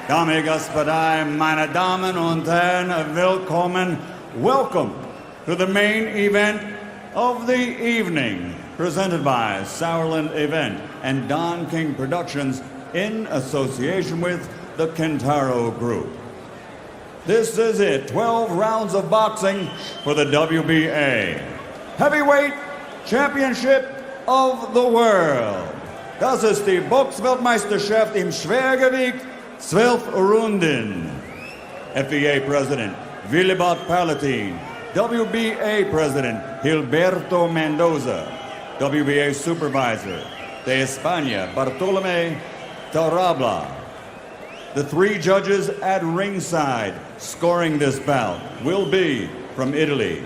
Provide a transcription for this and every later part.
Dame Gospodai, meine Damen und Herren, willkommen. Welcome to the main event of the evening, presented by Sauerland Event and Don King Productions in association with the Kentaro Group. This is it, 12 rounds of boxing for the WBA Heavyweight Championship of the World. Das ist die Boxweltmeisterschaft im Schwergewicht, 12 Runden. FEA President Willibald Palatin, WBA President Gilberto Mendoza, WBA Supervisor de España Bartolomé Tarabla. The three judges at ringside scoring this bout will be from Italy,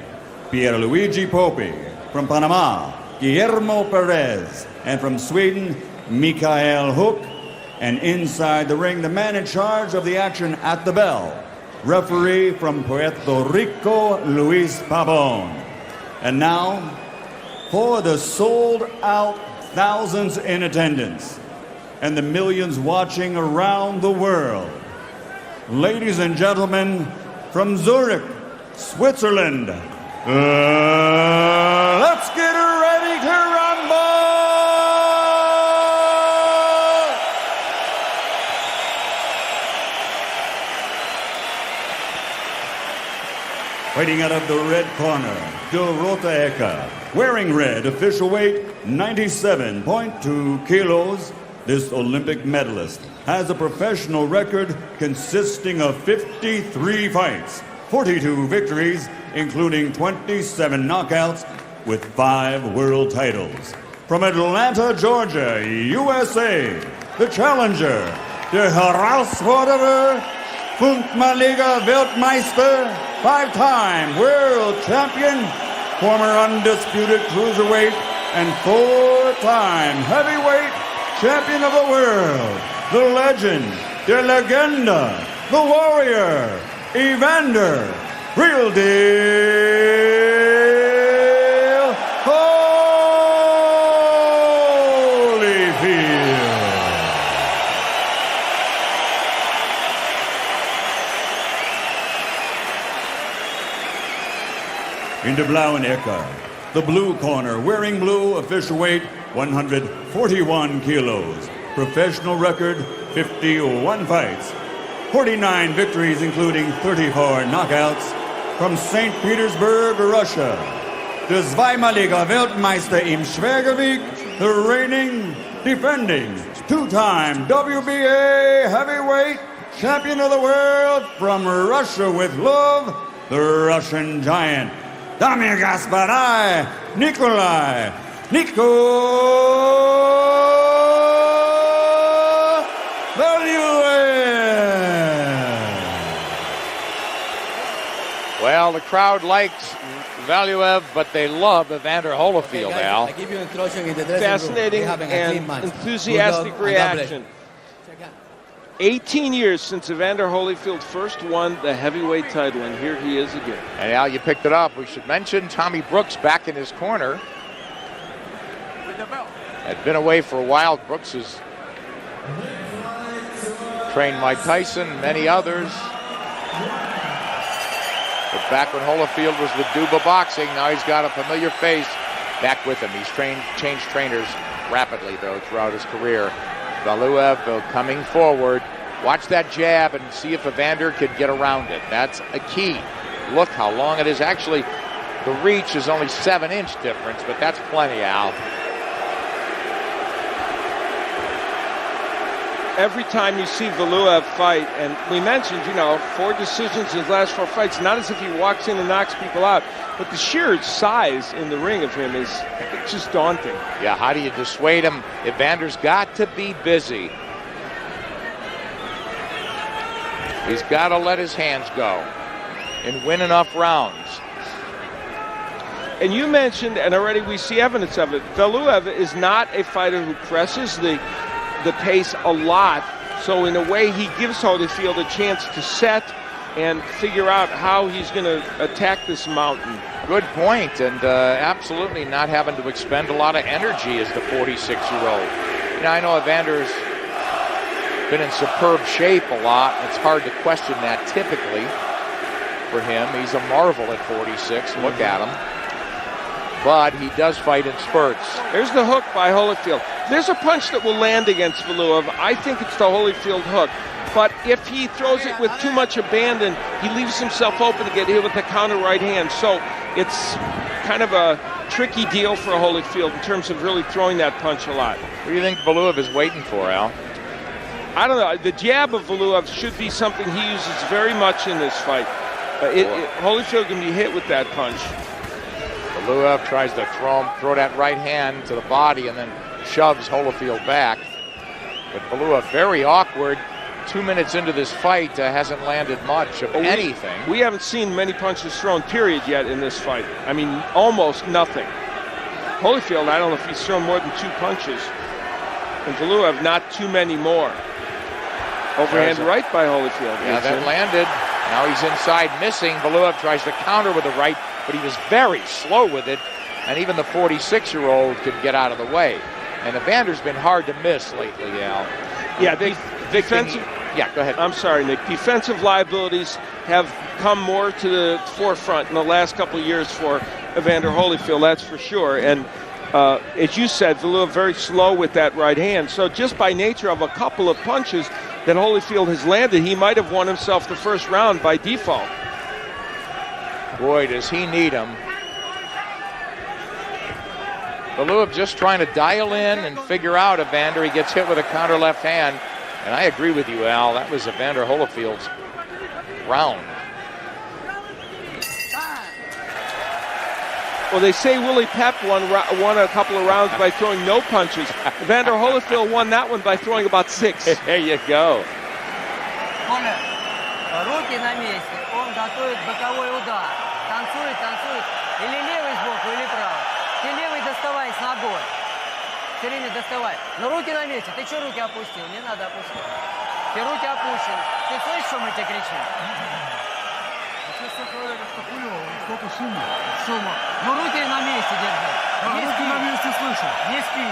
Pierluigi Popi, from Panama, Guillermo Perez, and from Sweden, Mikael Hook. And inside the ring, the man in charge of the action at the bell, referee from Puerto Rico, Luis Pabon. And now, for the sold-out thousands in attendance and the millions watching around the world, ladies and gentlemen, from Zurich, Switzerland, let's get ready to rumble! Fighting out of the red corner, Dorota Eka. Wearing red, official weight 97.2 kilos. This Olympic medalist has a professional record consisting of 53 fights, 42 victories, including 27 knockouts, with 5 world titles. From Atlanta, Georgia, USA, the challenger, the Herausforderer, Funkmaliga Weltmeister, 5-time world champion, former undisputed cruiserweight, and 4-time heavyweight champion of the world, the legend, the legenda, the warrior, Evander, real deal, Holyfield. In the blauen Ecke, the blue corner, wearing blue, official weight 141 kilos. Professional record 51 fights, 49 victories, including 34 knockouts. From St. Petersburg, Russia, the zweimaliger Weltmeister im Schwergewicht, the reigning, defending, 2-time WBA heavyweight champion of the world. From Russia with love, the Russian giant, Dame Gospodai, Nikolai, Valuev. Well, the crowd likes Valuev, but they love Evander Holyfield, Al. Fascinating and enthusiastic reaction. 18 years since Evander Holyfield first won the heavyweight title, and here he is again. And Al, you picked it up. We should mention Tommy Brooks back in his corner. Had been away for a while. Brooks has trained Mike Tyson, many others. But back when Holyfield was with Duba Boxing, now he's got a familiar face back with him. He's changed trainers rapidly, though, throughout his career. Valuev coming forward. Watch that jab and see if Evander could get around it. That's a key. Look how long it is. Actually, the reach is only 7-inch difference, but that's plenty, Al. Every time you see Valuev fight, and we mentioned, 4 decisions in his last 4 fights, not as if he walks in and knocks people out, but the sheer size in the ring of him is just daunting. Yeah, how do you dissuade him? Evander's got to be busy. He's got to let his hands go and win enough rounds. And you mentioned, and already we see evidence of it, Valuev is not a fighter who presses the pace a lot. So in a way, he gives Holyfield a chance to set and figure out how he's going to attack this mountain. Good point, and absolutely not having to expend a lot of energy as the 46-year-old. I know Evander's been in superb shape a lot. It's hard to question that typically for him. He's a marvel at 46. Look at him. But he does fight in spurts. There's the hook by Holyfield. There's a punch that will land against Valuev. I think it's the Holyfield hook. But if he throws it with too much abandon, he leaves himself open to get hit with the counter right hand. So it's kind of a tricky deal for Holyfield in terms of really throwing that punch a lot. What do you think Valuev is waiting for, Al? I don't know. The jab of Valuev should be something he uses very much in this fight. Holyfield can be hit with that punch. Valuev tries to throw that right hand to the body and then shoves Holyfield back. But Valuev very awkward. 2 minutes into this fight, hasn't landed much of anything. We haven't seen many punches thrown, period, yet in this fight. I mean, almost nothing. Holyfield, I don't know if he's thrown more than 2 punches. And Valuev, not too many more. Overhand right by Holyfield. Yeah, that landed. Now he's inside missing. Valuev tries to counter with the right, but he was very slow with it. And even the 46-year-old could get out of the way. And Evander's been hard to miss lately, Al. Yeah, defensive. Yeah, go ahead. I'm sorry, Nick. Defensive liabilities have come more to the forefront in the last couple of years for Evander Holyfield, that's for sure. And as you said, Valuev very slow with that right hand. So just by nature of a couple of punches that Holyfield has landed, he might have won himself the first round by default. Boy, does he need him. Valuev just trying to dial in and figure out Evander. He gets hit with a counter left hand. And I agree with you, Al. That was Evander Holyfield's round. Well, they say Willie Pep won a couple of rounds by throwing no punches. Evander Holyfield won that one by throwing about 6. There you go. Руки на месте. Он готовит боковой удар. Танцует. Или левый сбоку, или правый. Ты левый доставай с ногой. Все время доставай. Но руки на месте. Ты что руки опустил? Не надо опустить. Ты руки опущены. Ты слышишь, что мы тебе кричим? Сколько шума? Шума. Ну руки на месте держи. Не руки спи. на месте слышу. Не спи.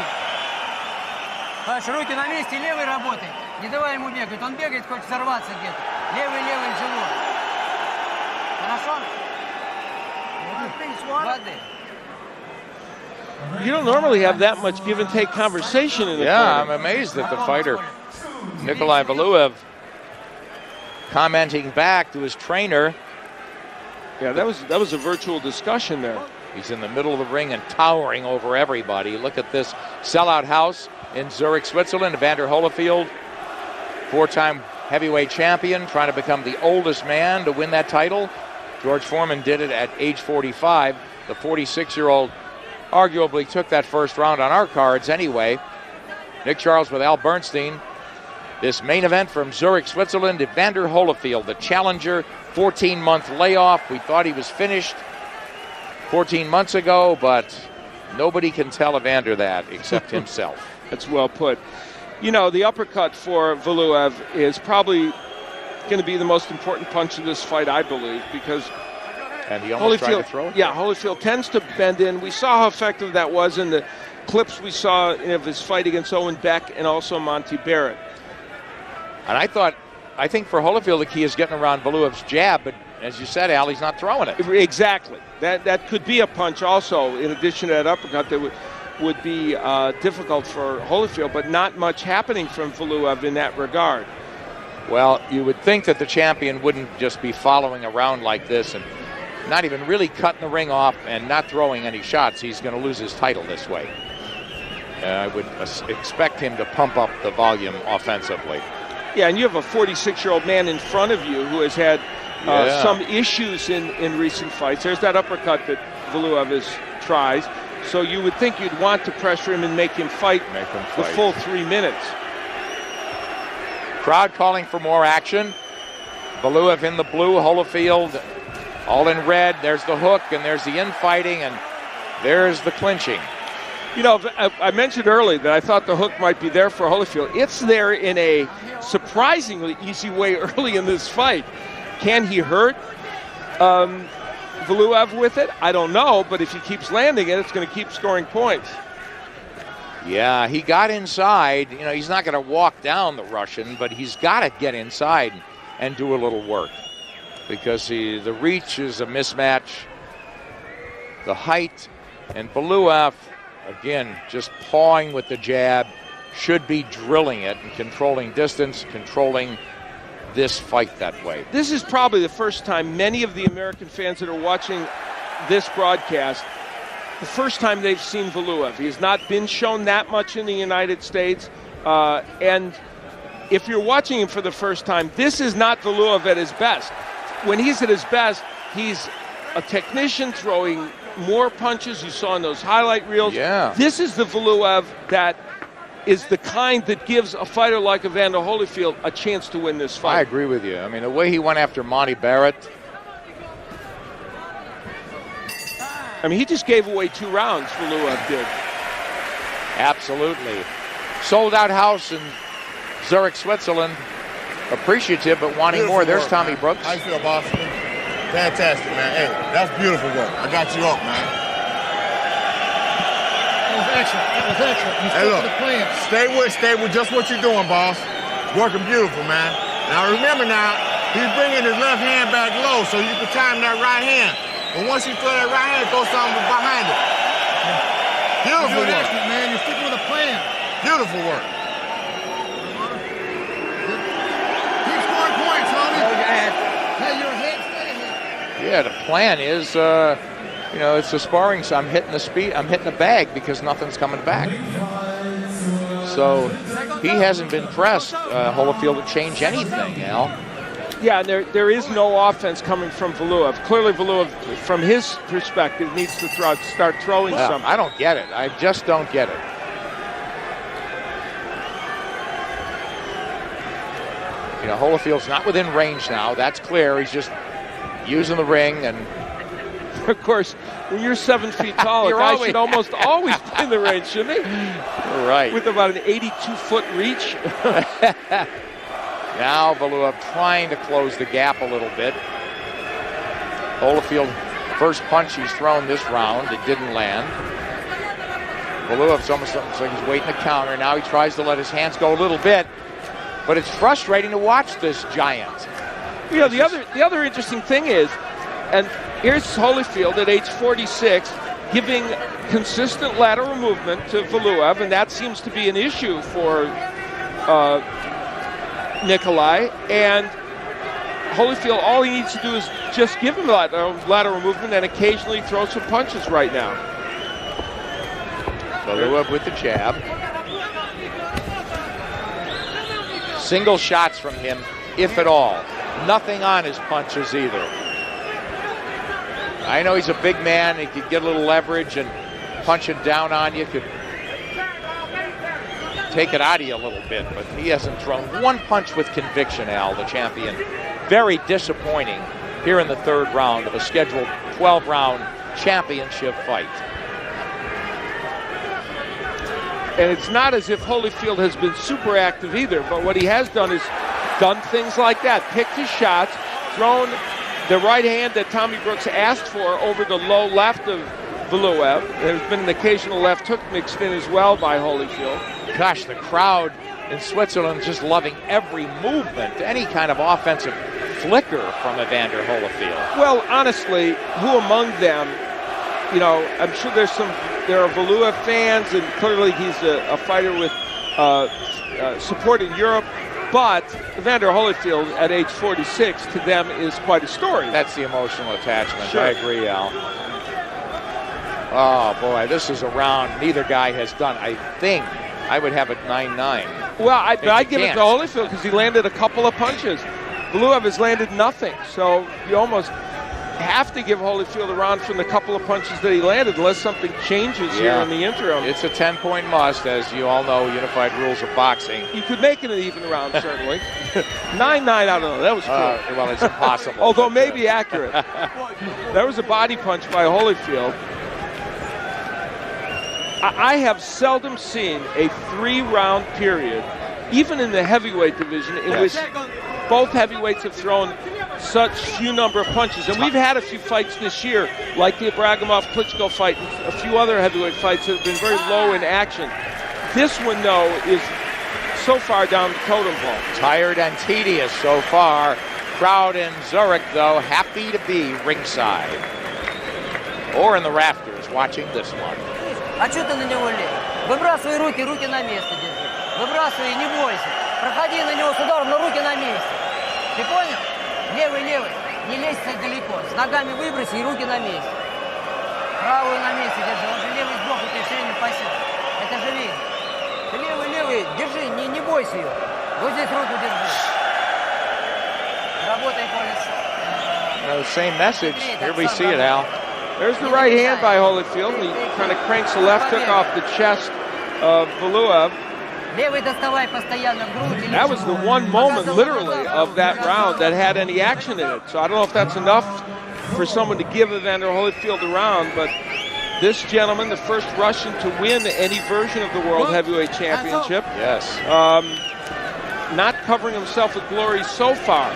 Паш, руки на месте, левый работает. Не давай ему бегать. Он бегает, хочет взорваться где-то. Левый в живот. Хорошо? Воды. You don't normally have that much give and take conversation in the Yeah, corner. I'm amazed at the fighter, Nikolai Valuev, commenting back to his trainer. Yeah, that was a virtual discussion there. He's in the middle of the ring and towering over everybody. Look at this sellout house in Zurich, Switzerland. Evander Holyfield, 4-time heavyweight champion, trying to become the oldest man to win that title. George Foreman did it at age 45. The 46-year-old arguably took that first round on our cards anyway. Nick Charles with Al Bernstein. This main event from Zurich, Switzerland, Evander Holyfield, the challenger, 14-month layoff. We thought he was finished 14 months ago, but nobody can tell Evander that except himself. That's well put. You know, the uppercut for Valuev is probably going to be the most important punch of this fight, I believe, because and he almost tried to throw it. Yeah, Holyfield tends to bend in. We saw how effective that was in the clips we saw of his fight against Owen Beck and also Monty Barrett. And I think for Holyfield, the key is getting around Valuev's jab, but as you said, Al, he's not throwing it. Exactly. That could be a punch also, in addition to that uppercut that would be difficult for Holyfield, but not much happening from Valuev in that regard. Well, you would think that the champion wouldn't just be following around like this and not even really cutting the ring off and not throwing any shots. He's going to lose his title this way. I would expect him to pump up the volume offensively. Yeah, and you have a 46-year-old man in front of you who has had some issues in recent fights. There's that uppercut that Valuev tries. So you would think you'd want to pressure him and make him fight the full 3 minutes. Crowd calling for more action. Valuev in the blue, Holyfield all in red. There's the hook, and there's the infighting, and there's the clinching. You know, I mentioned earlier that I thought the hook might be there for Holyfield. It's there in a surprisingly easy way early in this fight. Can he hurt Valuev with it? I don't know, but if he keeps landing it, it's going to keep scoring points. Yeah, he got inside. You know, he's not going to walk down the Russian, but he's got to get inside and do a little work because the reach is a mismatch. The height, and Valuev, again, just pawing with the jab, should be drilling it and controlling distance, controlling this fight that way. This is probably the first time many of the American fans that are watching this broadcast, the first time they've seen Valuev. He has not been shown that much in the United States. And if you're watching him for the first time, this is not Valuev at his best. When he's at his best, he's a technician throwing more punches you saw in those highlight reels. Yeah. This is the Valuev that is the kind that gives a fighter like Evander Holyfield a chance to win this fight. I agree with you. I mean, the way he went after Monty Barrett. I mean, he just gave away 2 rounds, Valuev did. Absolutely. Sold out house in Zurich, Switzerland. Appreciative, but wanting Beautiful more. There's work, Tommy man. Brooks. How you feel, boss? Fantastic, man. Hey, that's beautiful work. I got you up, man. That was excellent. That was excellent. You Hey, stuck look, to the plan. stay with just what you're doing, boss. Working beautiful, man. Now remember now, he's bringing his left hand back low so you can time that right hand. But once you throw that right hand, throw something behind it. You're Beautiful doing work. excellent, man. You're sticking with a plan. Beautiful work. Keep scoring points, homie. Hold your head. Hey, your head, stay ahead. Yeah, the plan is, you know, it's a sparring, so I'm hitting the bag because nothing's coming back. So he hasn't been pressed, Holyfield, to change anything, Al. Yeah, and there is no offense coming from Valuev. Clearly, Valuev, from his perspective, needs to start throwing something. I don't get it. I just don't get it. You know, Holyfield's not within range now. That's clear. He's just using the ring, and Of course, when you're 7 feet tall, a You're guy always- should almost always be in the range, shouldn't he? right. With about an 82-foot reach. Now Valuev trying to close the gap a little bit. Holyfield, first punch he's thrown this round, it didn't land. Valuev's almost looks like he's waiting to counter. Now he tries to let his hands go a little bit, but it's frustrating to watch this giant. You know, the other interesting thing is, and here's Holyfield at age 46 giving consistent lateral movement to Valuev, and that seems to be an issue for Nikolai. And Holyfield, all he needs to do is just give him lateral movement and occasionally throw some punches right now. Valuev with the jab. Single shots from him, if at all. Nothing on his punches either. I know he's a big man. He could get a little leverage and punch it down on you. Could take it out of you a little bit, but he hasn't thrown one punch with conviction, Al, the champion. Very disappointing here in the third round of a scheduled 12-round championship fight. And it's not as if Holyfield has been super active either, but what he has done is done things like that. Picked his shots, thrown the right hand that Tommy Brooks asked for over the low left of Valuev. There's been an occasional left hook mixed in as well by Holyfield. Gosh, the crowd in Switzerland just loving every movement, any kind of offensive flicker from Evander Holyfield. Well, honestly, who among them, you know, I'm sure there are Valuev fans, and clearly he's a fighter with support in Europe, but Evander Holyfield at age 46 to them is quite a story. That's the emotional attachment. Sure. I agree, Al. Oh, boy, this is a round neither guy has done. I think I would have it 9-9. Well, I'd give it can't. to Holyfield because he landed a couple of punches. Valuev has landed nothing, so you almost have to give Holyfield a round from the couple of punches that he landed unless something changes here in the interim. It's a 10-point must, as you all know, unified rules of boxing. You could make it an even round, certainly. 9-9, I don't know. That was cool. Well, it's impossible. Although maybe accurate. That was a body punch by Holyfield. I have seldom seen a 3-round period, even in the heavyweight division, in which both heavyweights have thrown such few number of punches. And we've had a few fights this year, like the Ibragimov-Klitschko fight and a few other heavyweight fights that have been very low in action. This one, though, is so far down the totem pole. Tired and tedious so far. Crowd in Zurich, though, happy to be ringside. Or in the rafters watching this one. А что ты на него лезешь? Выбрасывай руки, руки на место держи. Выбрасывай, не бойся. Проходи на него с ударом, но руки на месте. Ты понял? Левый, левый. Не лезь так далеко. С ногами выброси и руки на месте. Правую на месте держи. Он же левый сбоку ты все время пасет. Это же видно. Ты левый, левый. Держи, не бойся ее. Вот здесь руку держи. Работай, Коля. Same message. Here we see it, Al. There's the right hand by Holyfield. He kind of cranks the left hook off the chest of Valuev. Левый доставай постоянно в грудь. That was the one moment, literally, of that round that had any action in it. So I don't know if that's enough for someone to give Evander Holyfield a round, but this gentleman, the first Russian to win any version of the World Heavyweight Championship. Yes. Not covering himself with glory so far.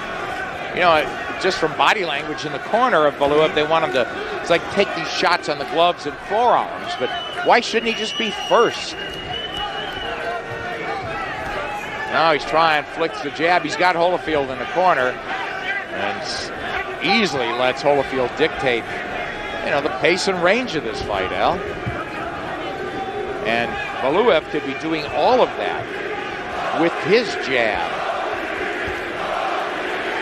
You know, just from body language in the corner of Valuev, they want him to, it's like take these shots on the gloves and forearms, but why shouldn't he just be first? Now he's trying, flicks the jab. He's got Holyfield in the corner and easily lets Holyfield dictate, you know, the pace and range of this fight, Al. And Valuev could be doing all of that with his jab.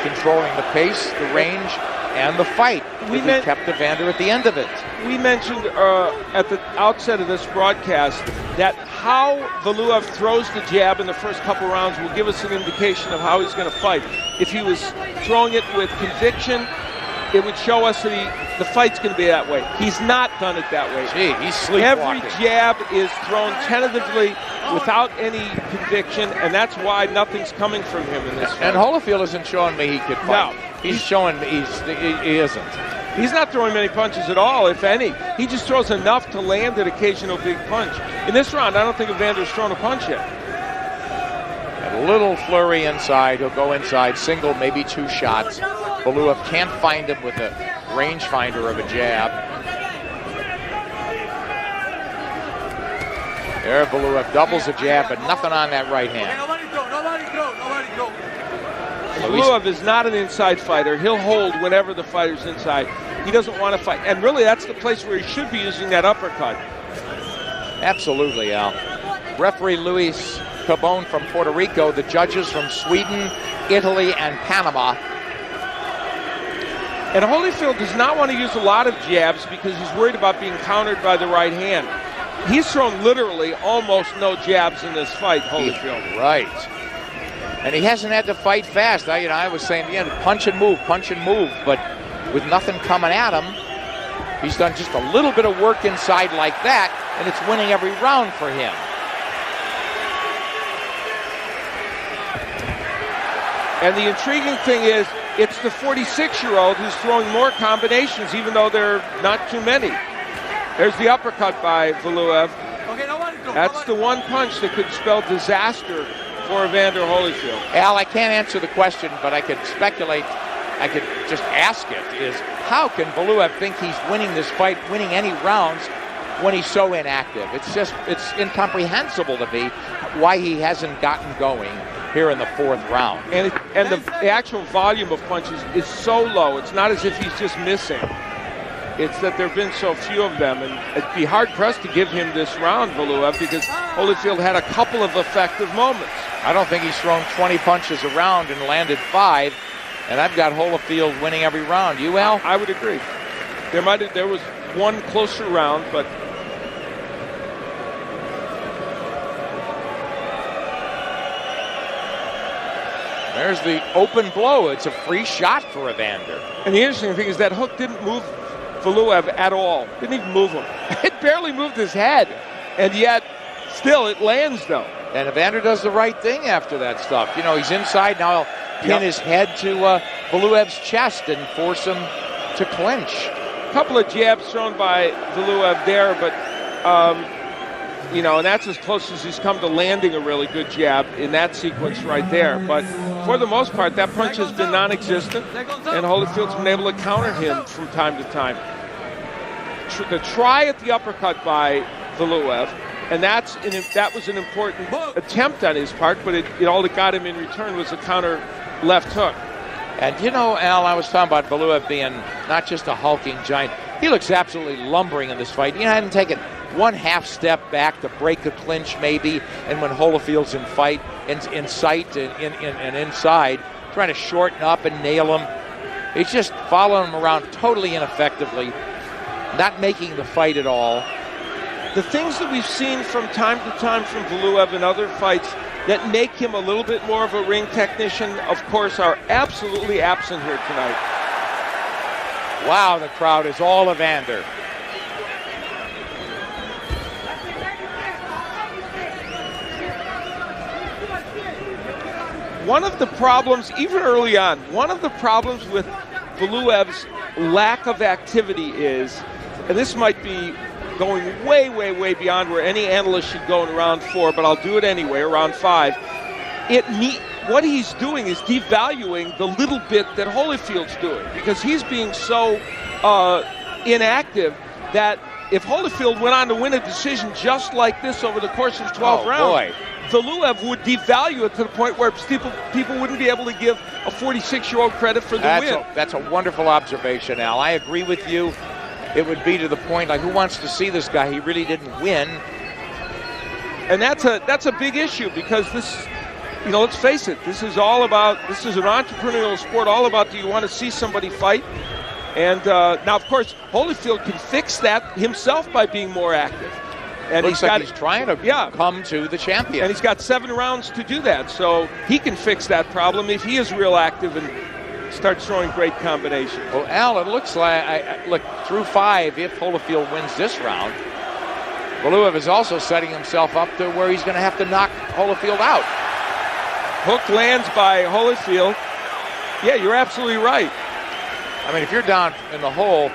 Controlling the pace, the range, and the fight. We kept Evander at the end of it. We mentioned at the outset of this broadcast that how Valuev throws the jab in the first couple rounds will give us an indication of how he's going to fight. If he was throwing it with conviction, it would show us that the fight's going to be that way. He's not done it that way. Gee, he's sleepwalking. Every jab is thrown tentatively without any conviction, and that's why nothing's coming from him in this fight. And Holyfield isn't showing me he could fight. No. He's showing me he isn't. He's not throwing many punches at all, if any. He just throws enough to land an occasional big punch. In this round, I don't think Evander's thrown a punch yet. A little flurry inside. He'll go inside, single, maybe two shots. Valuev can't find him with a rangefinder of a jab. There, Valuev doubles a jab, but nothing on that right hand. Valuev is not an inside fighter. He'll hold whenever the fighter's inside. He doesn't want to fight. And really, that's the place where he should be using that uppercut. Absolutely, Al. Referee Luis Cabon from Puerto Rico. The judges from Sweden, Italy, and Panama. And Holyfield does not want to use a lot of jabs because he's worried about being countered by the right hand. He's thrown literally almost no jabs in this fight, Holyfield. Right. And he hasn't had to fight fast. I was saying, punch and move, but with nothing coming at him, he's done just a little bit of work inside like that, and it's winning every round for him. And the intriguing thing is, it's the 46-year-old who's throwing more combinations, even though there are not too many. There's the uppercut by Valuev. That's the one punch that could spell disaster for Evander Holyfield. Al, I can't answer the question, but I could speculate. I could just ask it, is how can Valuev think he's winning this fight, winning any rounds, when he's so inactive? It's incomprehensible to me why he hasn't gotten going here in the fourth round. And the actual volume of punches is so low. It's not as if he's just missing. It's that there have been so few of them, and it'd be hard-pressed to give him this round, Valuev, because Holyfield had a couple of effective moments. I don't think he's thrown 20 punches a round and landed 5, and I've got Holyfield winning every round. You, Al? I would agree. There was one closer round, but there's the open blow. It's a free shot for Evander. And the interesting thing is that hook didn't move Valuev at all. Didn't even move him. It barely moved his head. And yet, still, it lands, though. And Evander does the right thing after that stuff. He's inside. Now he'll pin his head to Valuev's chest and force him to clinch. A couple of jabs thrown by Valuev there, but, and that's as close as he's come to landing a really good jab in that sequence right there. But for the most part, that punch has been non-existent, and Holyfield's been able to counter him from time to time. The try at the uppercut by Valuev And that was an important attempt on his part, but all it got him in return was a counter left hook. And you know, Al, I was talking about Valuev being not just a hulking giant. He looks absolutely lumbering in this fight. He hadn't taken one half step back to break a clinch maybe, and when Holyfield's in sight and inside, trying to shorten up and nail him. He's just following him around totally ineffectively, not making the fight at all. The things that we've seen from time to time from Valuev in other fights that make him a little bit more of a ring technician, of course, are absolutely absent here tonight. Wow, the crowd is all Evander. One of the problems, even early on, one of the problems with Valuev's lack of activity is, and this might be going way, way, way beyond where any analyst should go in round 4, but I'll do it anyway, round 5. What he's doing is devaluing the little bit that Holyfield's doing, because he's being so inactive that if Holyfield went on to win a decision just like this over the course of 12 rounds, Valuev would devalue it to the point where people wouldn't be able to give a 46-year-old credit for the win. That's a wonderful observation, Al. I agree with you. It would be to the point, like, who wants to see this guy? He really didn't win. And that's a big issue, because this, let's face it, this is an entrepreneurial sport, all about, do you want to see somebody fight? And now, of course, Holyfield can fix that himself by being more active. And he's trying to come to the champion. And he's got 7 rounds to do that, so he can fix that problem if he is real active and starts throwing great combinations. Well, Al, it looks like, look, through 5, if Holyfield wins this round, Valuev is also setting himself up to where he's going to have to knock Holyfield out. Hook lands by Holyfield. Yeah, you're absolutely right. I mean, if you're down in the hole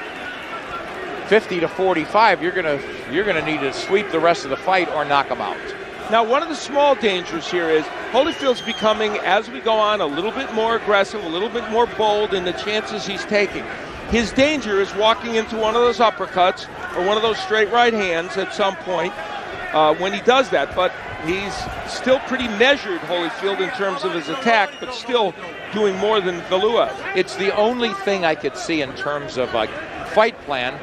50-45, you're gonna need to sweep the rest of the fight or knock him out. Now, one of the small dangers here is Holyfield's becoming, as we go on, a little bit more aggressive, a little bit more bold in the chances he's taking. His danger is walking into one of those uppercuts or one of those straight right hands at some point when he does that. But he's still pretty measured, Holyfield, in terms of his attack, but still doing more than Valuev. It's the only thing I could see in terms of a fight plan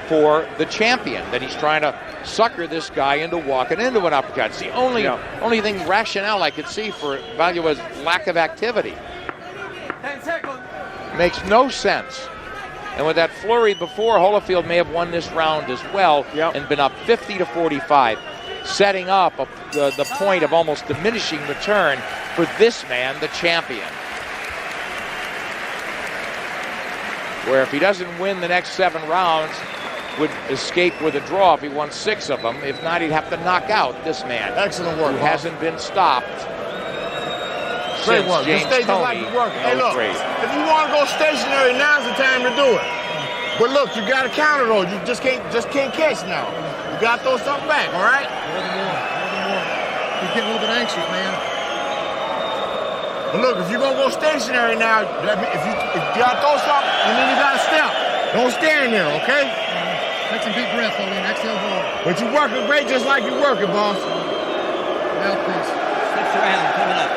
for the champion, that he's trying to sucker this guy into walking into an uppercut. It's the only thing rationale I could see for Valuev's lack of activity. 10 seconds. Makes no sense. And with that flurry before, Holyfield may have won this round as well and been up 50-45, setting up the point of almost diminishing return for this man, the champion. Where if he doesn't win the next 7 rounds, would escape with a draw if he won 6 of them. If not, he'd have to knock out this man. Excellent work, who hasn't been stopped Great since work. James Just stay just like Toney you're working. Hey, look, '03. if you want to go stationary, now's the time to do it. But look, you got to counter though. You just can't catch now. You got to throw something back, all right? He's getting a little bit anxious, man. But look, if you're going to go stationary now, if you got to throw something, and then you got to step. Don't stand there, okay? Take some deep breath, Olin. Exhale hard. But you're working great just like you're working, boss. Mouthpiece. 6th round coming up.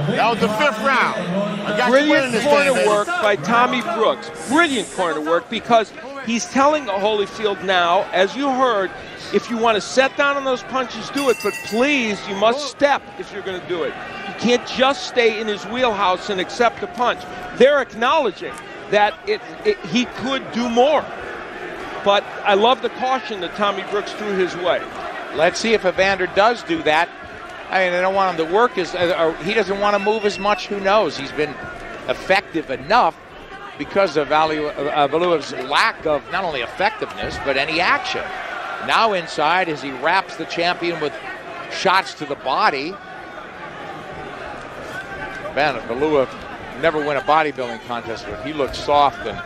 That was the 5th round. I got you winning Brilliant this corner thing, baby. work by Tommy Brooks. Brilliant corner work, because he's telling Holyfield now, as you heard, if you want to set down on those punches, do it. But please, you must step if you're going to do it. You can't just stay in his wheelhouse and accept a punch. They're acknowledging that he could do more. But I love the caution that Tommy Brooks threw his way. Let's see if Evander does do that. I mean, I don't want him to work or he doesn't want to move as much. Who knows? He's been effective enough because of Valuev's lack of not only effectiveness, but any action. Now inside, as he wraps the champion with shots to the body. Man, Valuev never win a bodybuilding contest, but he looks soft, and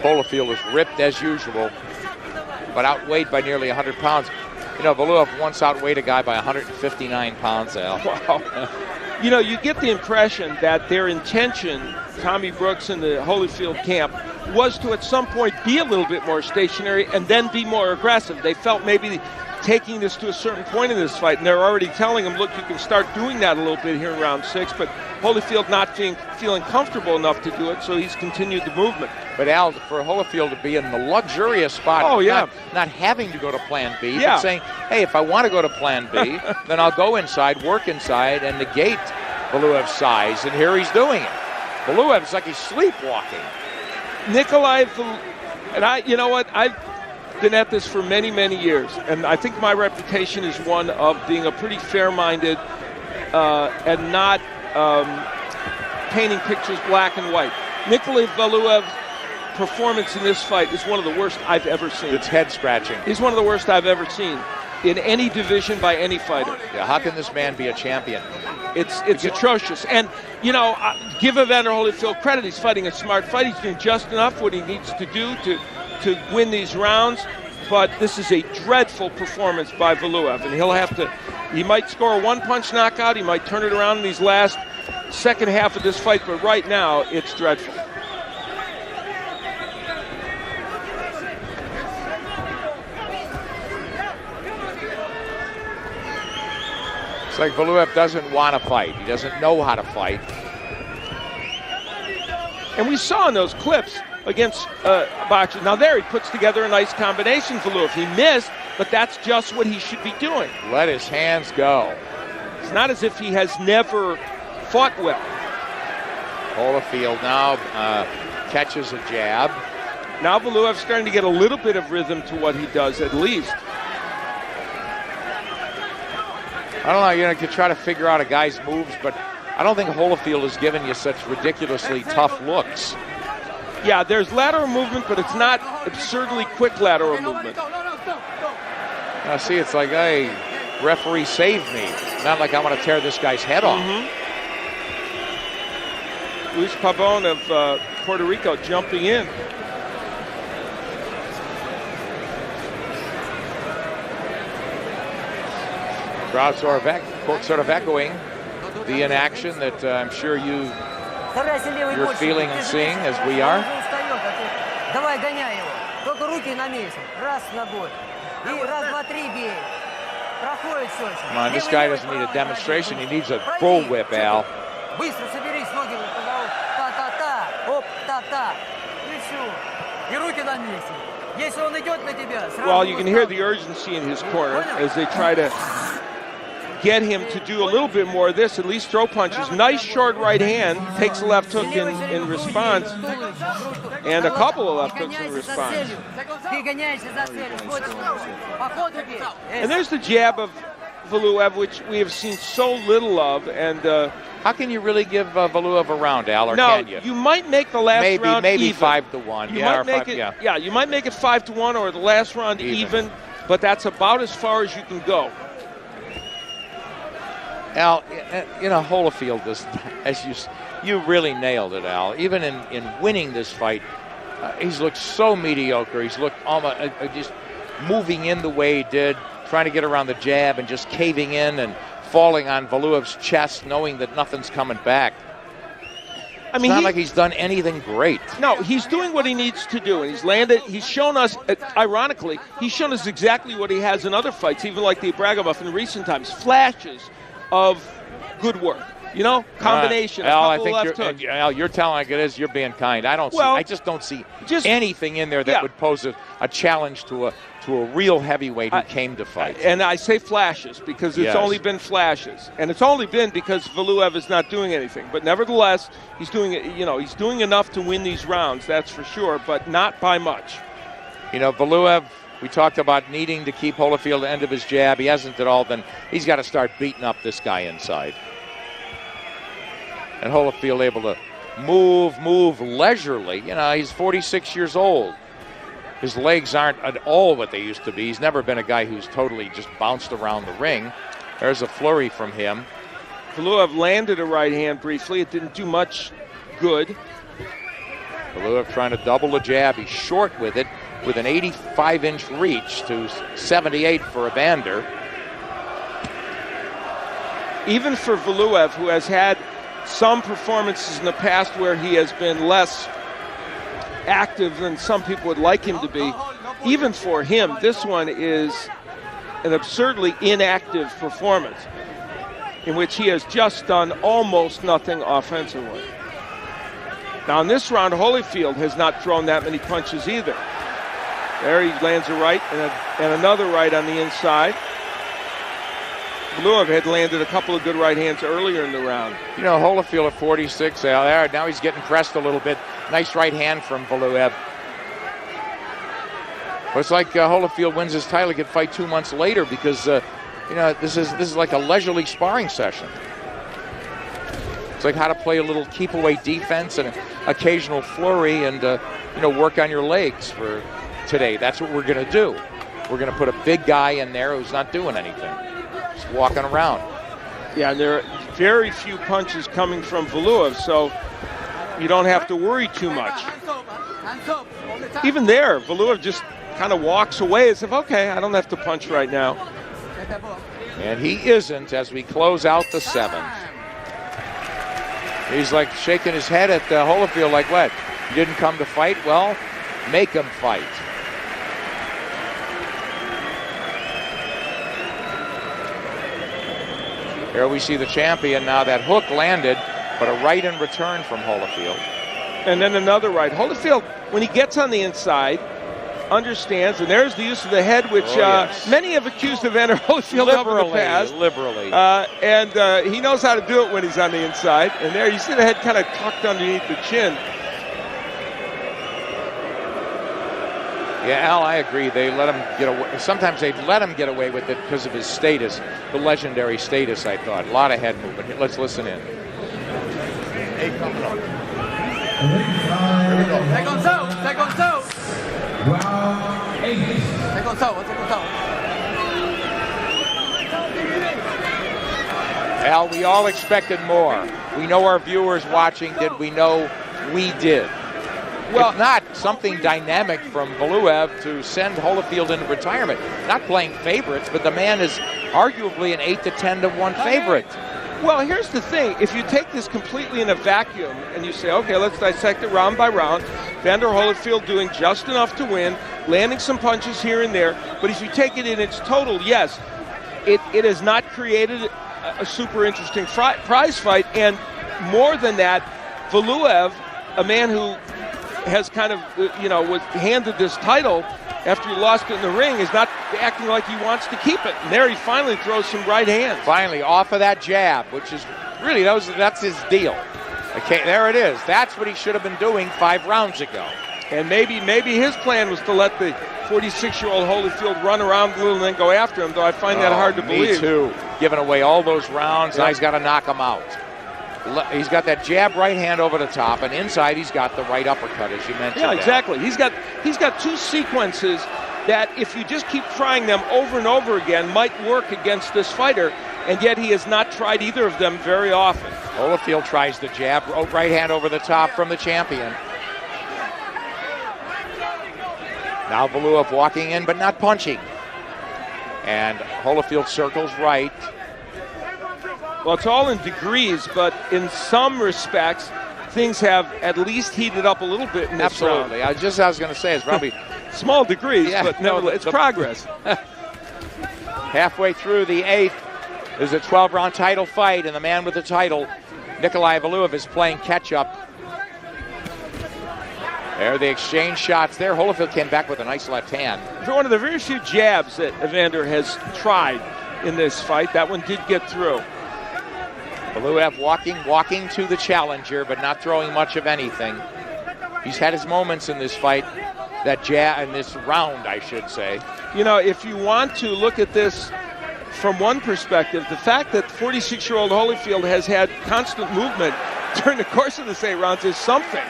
Holyfield was ripped as usual, but outweighed by nearly 100 pounds. You know, Valuev once outweighed a guy by 159 pounds, Al. Wow. You get the impression that their intention, Tommy Brooks and the Holyfield camp, was to at some point be a little bit more stationary and then be more aggressive. They felt maybe taking this to a certain point in this fight, and they're already telling him, look, you can start doing that a little bit here in round 6, but Holyfield not feeling comfortable enough to do it, so he's continued the movement. But Al, for Holyfield to be in the luxurious spot, not having to go to plan B, but saying, hey, if I want to go to plan B, then I'll go inside, work inside, and negate Valuev's size, and here he's doing it. Valuev's like he's sleepwalking. Nikolai, and I've been at this for many, many years, and I think my reputation is one of being a pretty fair-minded and not painting pictures black and white. Nikolai Valuev's performance in this fight is one of the worst I've ever seen. It's head-scratching. He's one of the worst I've ever seen in any division by any fighter. Yeah, how can this man be a champion? It's atrocious. And, give Evander Holyfield credit. He's fighting a smart fight. He's doing just enough what he needs to do to win these rounds. But this is a dreadful performance by Valuev. And he might score a one-punch knockout. He might turn it around in these last second half of this fight. But right now, it's dreadful. It's like Valuev doesn't want to fight. He doesn't know how to fight. And we saw in those clips against boxers. Now there he puts together a nice combination, Valuev. He missed, but that's just what he should be doing. Let his hands go. It's not as if he has never fought well. Holyfield now catches a jab. Now Valuev's starting to get a little bit of rhythm to what he does, at least. I don't know, you could try to figure out a guy's moves, but I don't think Holyfield has given you such ridiculously tough looks. Yeah, there's lateral movement, but it's not absurdly quick lateral movement. Now see, it's like, hey, referee saved me. Not like I want to tear this guy's head off. Luis Pabon of Puerto Rico jumping in. Crowd sort of echoing the inaction that I'm sure you're feeling and seeing as we are. Давай, гоняй его. Только руки на месте. Раз ногой. И раз, два, три бей. Проходит все. Come on, this guy doesn't need a demonstration. He needs a bullwhip, Al. Быстро соберись, ноги поговор. Та-та-та. Оп, та-та. И все. И руки на месте. Если он идет на тебя, сразу... Well, you can hear the urgency in his corner as they try to get him to do a little bit more of this, at least throw punches. Nice short right hand, takes a left hook in response, and a couple of left hooks in response. And there's the jab of Valuev, which we have seen so little of. And how can you really give Valuev a round, Al, or can you? You might make the last round maybe even. 5-1. You might make it 5-1 or the last round even, but that's about as far as you can go. Al, Holyfield, as you really nailed it, Al. Even in winning this fight, he's looked so mediocre. He's looked almost just moving in the way he did, trying to get around the jab and just caving in and falling on Valuev's chest, knowing that nothing's coming back. I mean, it's not like he's done anything great. No, he's doing what he needs to do, and he's landed. He's shown us, ironically, he's shown us exactly what he has in other fights, even like the Ibragimov in recent times. Flashes of good work, combination. Al, I think you're telling like it is. You're being kind. I just don't see anything in there that would pose a challenge to a real heavheavaight who came to fight. And I say flashes because it's only been flashes, and it's only been because Valuev is not doing anything. But nevertheless, he's doing he's doing enough to win these rounds. That's for sure, but not by much. Valuev. We talked about needing to keep Holyfield at the end of his jab. He hasn't at all. Then he's got to start beating up this guy inside. And Holyfield able to move leisurely. He's 46 years old. His legs aren't at all what they used to be. He's never been a guy who's totally just bounced around the ring. There's a flurry from him. Valuev landed a right hand briefly. It didn't do much good. Valuev trying to double the jab. He's short with it, with an 85-inch reach to 78 for Evander. Even for Valuev, who has had some performances in the past where he has been less active than some people would like him to be. Even for him, this one is an absurdly inactive performance in which he has just done almost nothing offensively. Now in this round, Holyfield has not thrown that many punches either. There he lands a right and another right on the inside. Valuev had landed a couple of good right hands earlier in the round. You know, Holyfield at 46 there. Now he's getting pressed a little bit. Nice right hand from Valuev. But it's like Holyfield wins his title, he could fight 2 months later because you know, this is like a leisurely sparring session. It's like how to play a little keep-away defense and an occasional flurry and you know, work on your legs for today. That's what we're going to do. We're going to put a big guy in there who's not doing anything, just walking around. Yeah, and there are very few punches coming from Valuev, so you don't have to worry too much. Even there, Valuev just kind of walks away as if, okay, I don't have to punch right now. And he isn't as we close out the 7th. He's like shaking his head at Holyfield like, what? You didn't come to fight? Well, make him fight. Here we see the champion now. That hook landed, but a right in return from Holyfield. And then another right. Holyfield, when he gets on the inside, understands, and there's the use of the head, which many have accused Evander Holyfield of in the past. Liberally. And he knows how to do it when he's on the inside. And there you see the head kind of tucked underneath the chin. Yeah, Al, I agree. They let him get away. Sometimes they let him get away with it because of his status, the legendary status, I thought. A lot of head movement. Let's listen in. Hey, coming up. Here we go. Second out. Round 8. Second out. Al, we all expected more. We know our viewers watching did. We know we did. Well, if not something dynamic from Valuev to send Holyfield into retirement. Not playing favorites, but the man is arguably an 8 to 10 to 1 favorite. Well, here's the thing. If you take this completely in a vacuum and you say, okay, let's dissect it round by round, Evander Holyfield doing just enough to win, landing some punches here and there. But if you take it in its total, yes, it has not created a super interesting prize fight. And more than that, Valuev, a man who has kind of, was handed this title after he lost it in the ring, is not acting like he wants to keep it. And there he finally throws some right hands. Finally, off of that jab, which is really, that's his deal. Okay, there it is. That's what he should have been doing 5 rounds ago. And maybe his plan was to let the 46-year-old Holyfield run around a little and then go after him, though I find that hard to believe. Me too. Giving away all those rounds, now he's got to knock him out. He's got that jab right hand over the top, and inside he's got the right uppercut, as you mentioned. Yeah, exactly. He's got 2 sequences that, if you just keep trying them over and over again, might work against this fighter, and yet he has not tried either of them very often. Holyfield tries the jab, right hand over the top from the champion. Now Valuev walking in, but not punching. And Holyfield circles right. Well, it's all in degrees, but in some respects, things have at least heated up a little bit in this round. Absolutely. I was going to say, it's probably small degrees, but nevertheless, it's progress. Halfway through the 8th is a 12-round title fight, and the man with the title, Nikolai Valuev, is playing catch-up. There, they exchange shots there. Holyfield came back with a nice left hand. For one of the very few jabs that Evander has tried in this fight, that one did get through. Valuev walking to the challenger, but not throwing much of anything. He's had his moments in this fight, that jab, in this round, I should say. You know, if you want to look at this from one perspective, the fact that 46-year-old Holyfield has had constant movement during the course of this 8 rounds is something.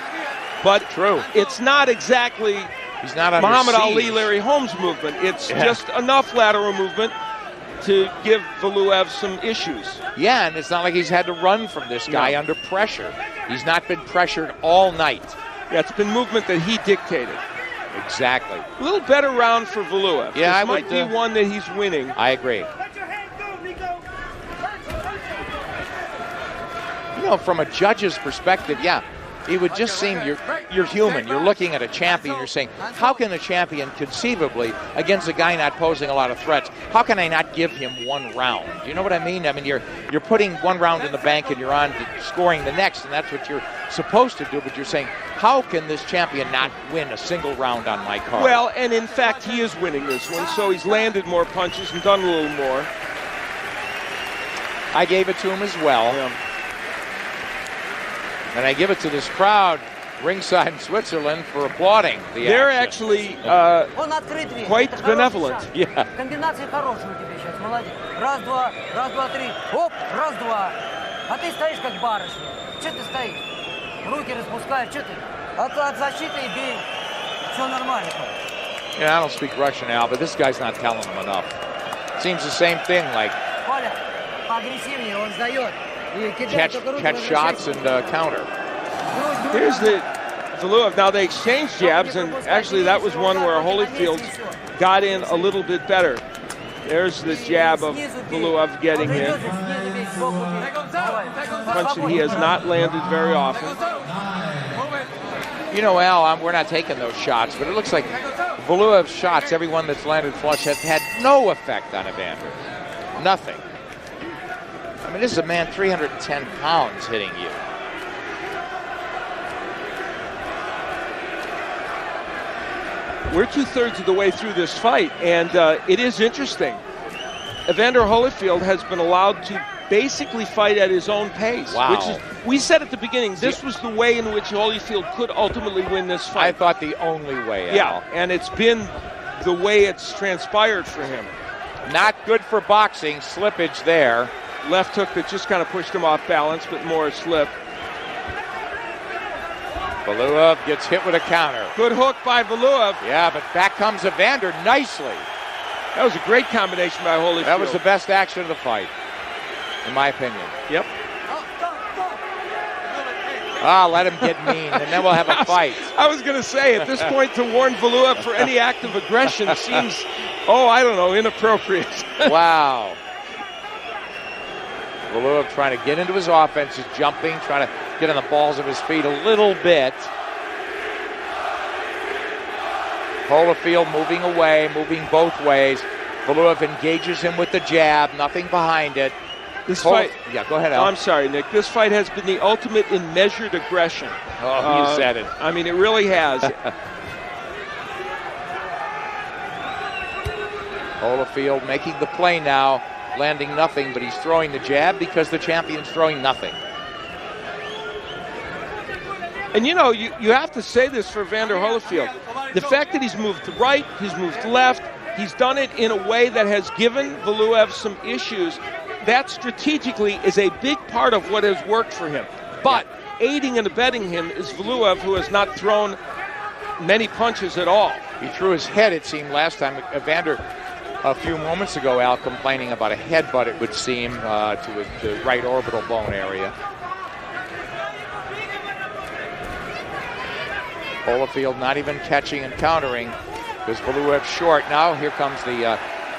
But true, it's not exactly he's not under Muhammad siege. Ali, Larry Holmes movement. It's just enough lateral movement to give Valuev some issues. Yeah, and it's not like he's had to run from this guy under pressure. He's not been pressured all night. Yeah, it's been movement that he dictated. Exactly. A little better round for Valuev. Yeah, this might be one that he's winning. I agree. You know, from a judge's perspective, it would just seem you're human. You're looking at a champion. You're saying, how can a champion conceivably, against a guy not posing a lot of threats, how can I not give him one round? Do you know what I mean? I mean, you're putting one round in the bank and you're on to scoring the next, and that's what you're supposed to do. But you're saying, how can this champion not win a single round on my card? Well, and in fact, he is winning this one, so he's landed more punches and done a little more. I gave it to him as well. Yeah. And I give it to this crowd ringside in Switzerland for applauding the They're action. actually Он открыт весь. quite Это хороший benevolent. шаг. Yeah. Комбинации хорошие у тебя сейчас, молодец. Раз, два, три. Оп, раз, два. А ты стоишь как барышня. Че ты стоишь? Руки распускаешь, че ты? От защиты и бей. Все нормально. Yeah, I don't speak Russian, Al, but this guy's not telling him enough. Seems the same thing, like Коля, поагрессивнее, он сдает. И кидает только руки, catch shots and counter. Here's the Valuev. Now they exchanged jabs, and actually that was one where Holyfield got in a little bit better. There's the jab of Valuev getting in. Punch that he has not landed very often. You know, Al, we're not taking those shots, but it looks like Valuev's shots, every one that's landed flush, have had no effect on Evander. Nothing. I mean, this is a man 310 pounds hitting you. We're 2/3 of the way through this fight, and it is interesting. Evander Holyfield has been allowed to basically fight at his own pace. Wow. Which is, we said at the beginning, this was the way in which Holyfield could ultimately win this fight. I thought the only way, Al. Yeah, and it's been the way it's transpired for him. Not good for boxing, slippage there. Left hook that just kind of pushed him off balance, but more a slip. Valuev gets hit with a counter. Good hook by Valuev. Yeah, but back comes Evander nicely. That was a great combination by Holyfield. That was the best action of the fight, in my opinion. Yep. Let him get mean, and then we'll have a fight. I was going to say, at this point, to warn Valuev for any act of aggression seems, I don't know, inappropriate. Wow. Valuev trying to get into his offense, he's jumping, trying to get on the balls of his feet a little bit. Holyfield moving away, moving both ways. Valuev engages him with the jab, nothing behind it. This fight, yeah, go ahead, Al. I'm sorry, Nick. This fight has been the ultimate in measured aggression. Oh, you said it. I mean, it really has. Holyfield making the play now, landing nothing, but he's throwing the jab because the champion's throwing nothing. And you know, you have to say this for Evander Holyfield. The fact that he's moved to right, he's moved left, he's done it in a way that has given Valuev some issues. That strategically is a big part of what has worked for him. But aiding and abetting him is Valuev, who has not thrown many punches at all. He threw his head, it seemed, last time. Evander, a few moments ago, Al, complaining about a headbutt, it would seem, to the right orbital bone area. Holyfield not even catching and countering because Valuev short. Now here comes the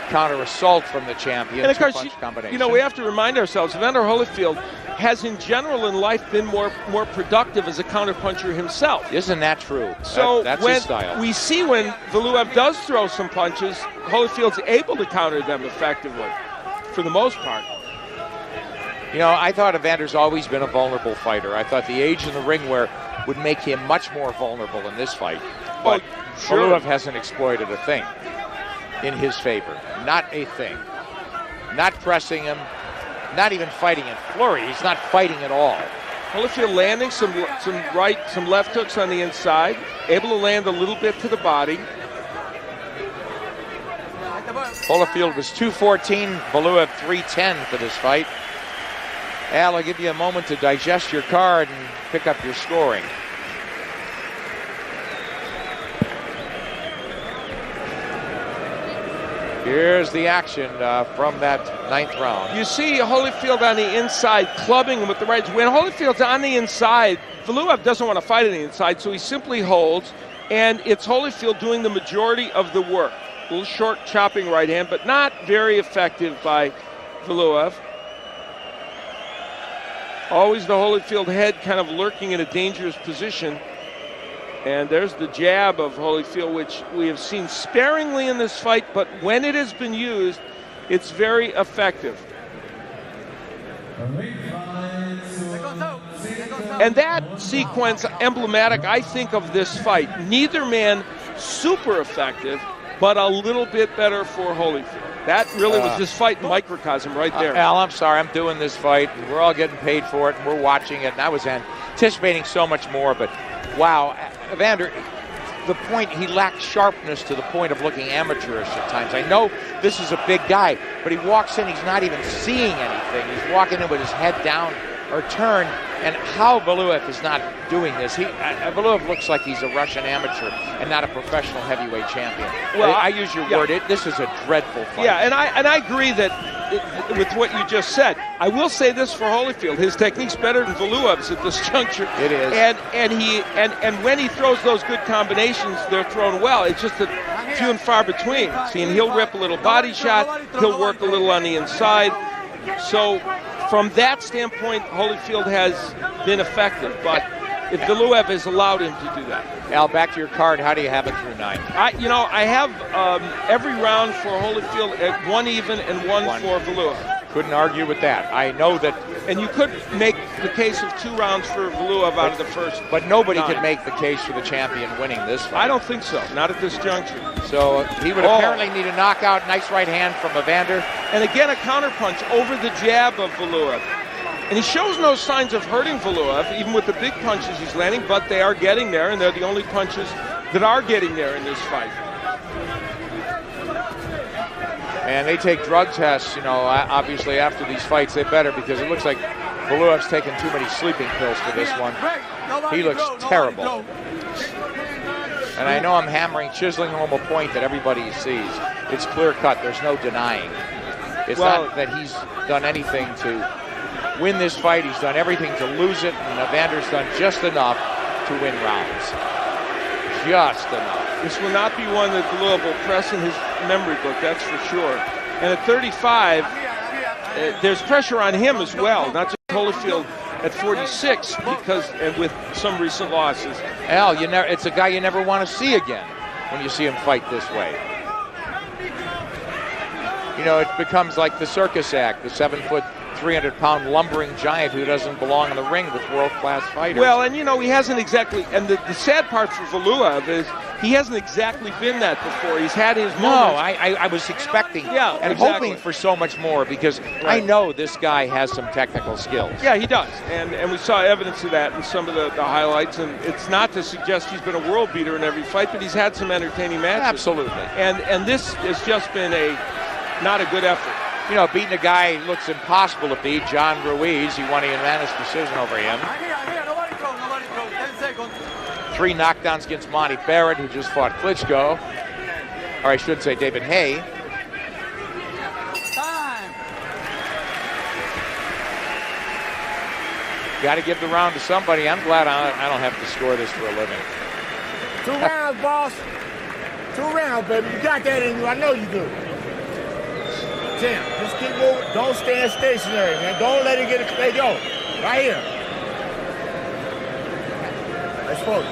counter assault from the champion. And of course, combination. you know, we have to remind ourselves, Evander Holyfield has in general in life been more productive as a counterpuncher himself. Isn't that true? So that's when his style. we see when Valuev does throw some punches, Holyfield's able to counter them effectively, for the most part. You know, I thought Evander's always been a vulnerable fighter. I thought the age in the ring would make him much more vulnerable in this fight. But Valuev hasn't exploited a thing in his favor. Not a thing. Not pressing him, not even fighting in flurry. He's not fighting at all. Holyfield landing some left hooks on the inside, able to land a little bit to the body. Holyfield was 214, Valuev 310 for this fight. Al, I'll give you a moment to digest your card and pick up your scoring. Here's the action from that ninth round. You see Holyfield on the inside clubbing him with the right. When Holyfield's on the inside, Valuev doesn't want to fight on the inside, so he simply holds, and it's Holyfield doing the majority of the work. A little short chopping right hand, but not very effective by Valuev. Always the Holyfield head kind of lurking in a dangerous position. And there's the jab of Holyfield, which we have seen sparingly in this fight, but when it has been used, it's very effective. And that sequence, emblematic, I think, of this fight. Neither man super effective, but a little bit better for Holyfield. That really was this fight in microcosm right there. Al, I'm sorry, I'm doing this fight. We're all getting paid for it, and we're watching it, and I was anticipating so much more, but wow, Evander, the point, he lacked sharpness to the point of looking amateurish at times. I know this is a big guy, but he walks in, he's not even seeing anything. He's walking in with his head down or turned, and how Valuev is not doing this. Valuev looks like he's a Russian amateur and not a professional heavyweight champion. Well, I use your word, this is a dreadful fight. Yeah, and I agree that with what you just said. I will say this for Holyfield: his technique's better than Valuev's at this juncture. It is. And when he throws those good combinations, they're thrown well. It's just a few and far between. See, and he'll rip a little body shot, he'll work a little on the inside. So from that standpoint, Holyfield has been effective, but if Valuev is allowed him to do that. Al, back to your card. How do you have it through 9? I have every round for Holyfield at 1 even and one for Valuev. Couldn't argue with that. I know that. And you could make the case of 2 rounds for Valuev out of the first. But nobody 9. could make the case for the champion winning this fight. I don't think so. Not at this juncture. So he would apparently need a knockout. Nice right hand from Evander. And again, a counterpunch over the jab of Valuev. And he shows no signs of hurting Valuev, even with the big punches he's landing, but they are getting there, and they're the only punches that are getting there in this fight. And they take drug tests, obviously after these fights, they better, because it looks like Valuev's taken too many sleeping pills for this one. He looks terrible. And I know I'm hammering, chiseling home a point that everybody sees. It's clear cut, there's no denying. It's not that he's done anything to win this fight, he's done everything to lose it, and Evander's done just enough to win rounds. Just enough. This will not be one that Valuev will press in his memory book, that's for sure. And at 35, there's pressure on him as well, not just Holyfield at 46, and with some recent losses. Al, it's a guy you never want to see again when you see him fight this way. It becomes like the circus act, the 7-foot, 300-pound lumbering giant who doesn't belong in the ring with world-class fighters. Well, and he hasn't exactly, and the sad part for Valuev is he hasn't exactly been that before. He's had his moments. No, I was expecting and hoping for so much more, because I know this guy has some technical skills. Yeah, he does, and we saw evidence of that in some of the highlights, and it's not to suggest he's been a world beater in every fight, but he's had some entertaining matches. Absolutely. And this has just been not a good effort. Beating a guy who looks impossible to beat, John Ruiz. He won a unanimous decision over him. 3 knockdowns against Monty Barrett, who just fought Klitschko. Or I should say David Hay. Got to give the round to somebody. I'm glad I don't have to score this for a living. 2 rounds, boss. 2 rounds, baby. You got that in you. I know you do. Tim, just keep moving. Don't stand stationary, man. Don't let it get it. Hey, yo, right here. Let's focus.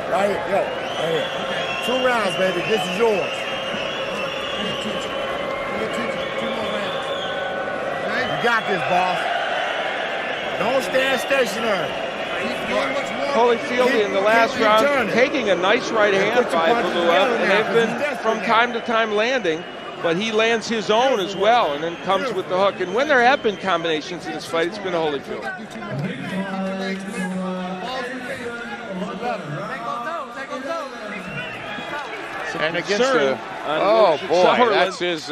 Right here, yo, right here. 2 rounds, baby. This is yours. You got this, boss. Don't stand stationary. Holyfield in the last round taking a nice right hand by Valuev, and they've been from time to time landing. But he lands his own as well, and then comes with the hook. And when there have been combinations in this fight, it's been Holyfield. And against boy, that's his,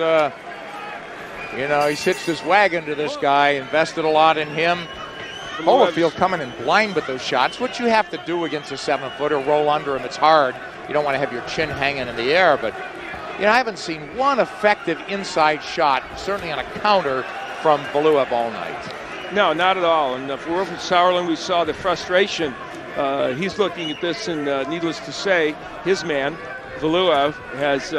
he's hitched his wagon to this guy, invested a lot in him. Holyfield coming in blind with those shots. What you have to do against a 7-footer, roll under him, it's hard. You don't want to have your chin hanging in the air, but I haven't seen one effective inside shot, certainly on a counter, from Valuev all night. No, not at all. And for Sauerland, we saw the frustration. He's looking at this, and needless to say, his man, Valuev, has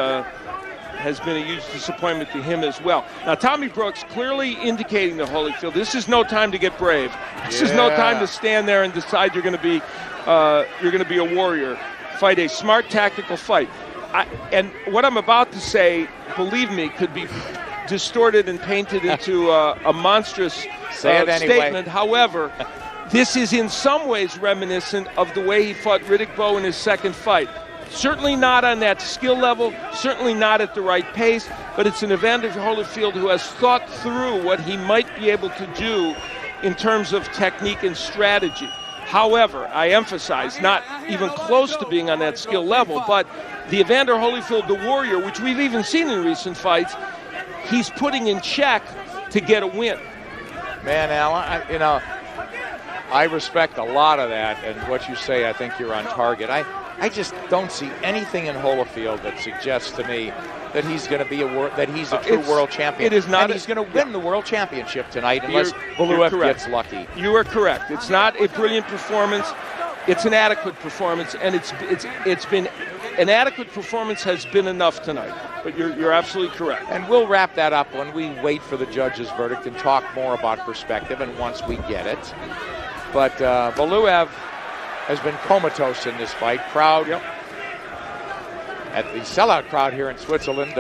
has been a huge disappointment to him as well. Now, Tommy Brooks clearly indicating to Holyfield, this is no time to get brave. This is no time to stand there and decide you're going to be a warrior. Fight a smart, tactical fight. And what I'm about to say, believe me, could be distorted and painted into a monstrous statement. However, this is in some ways reminiscent of the way he fought Riddick Bowe in his second fight. Certainly not on that skill level, certainly not at the right pace, but it's an Evander Holyfield who has thought through what he might be able to do in terms of technique and strategy. However, I emphasize, not even close to being on that skill level, but the Evander Holyfield, the warrior, which we've even seen in recent fights, he's putting in check to get a win. Man, Alan, I respect a lot of that, and what you say, I think you're on target. I just don't see anything in Holyfield that suggests to me that he's going to be he's a true world champion. It is not. And he's going to win the world championship tonight unless Valuev gets lucky. You are correct. It's not a brilliant performance. It's an adequate performance, and it's been an adequate performance has been enough tonight. But you're absolutely correct. And we'll wrap that up when we wait for the judge's verdict and talk more about perspective. And once we get it, but Valuev has been comatose in this fight. Crowd at the sellout crowd here in Switzerland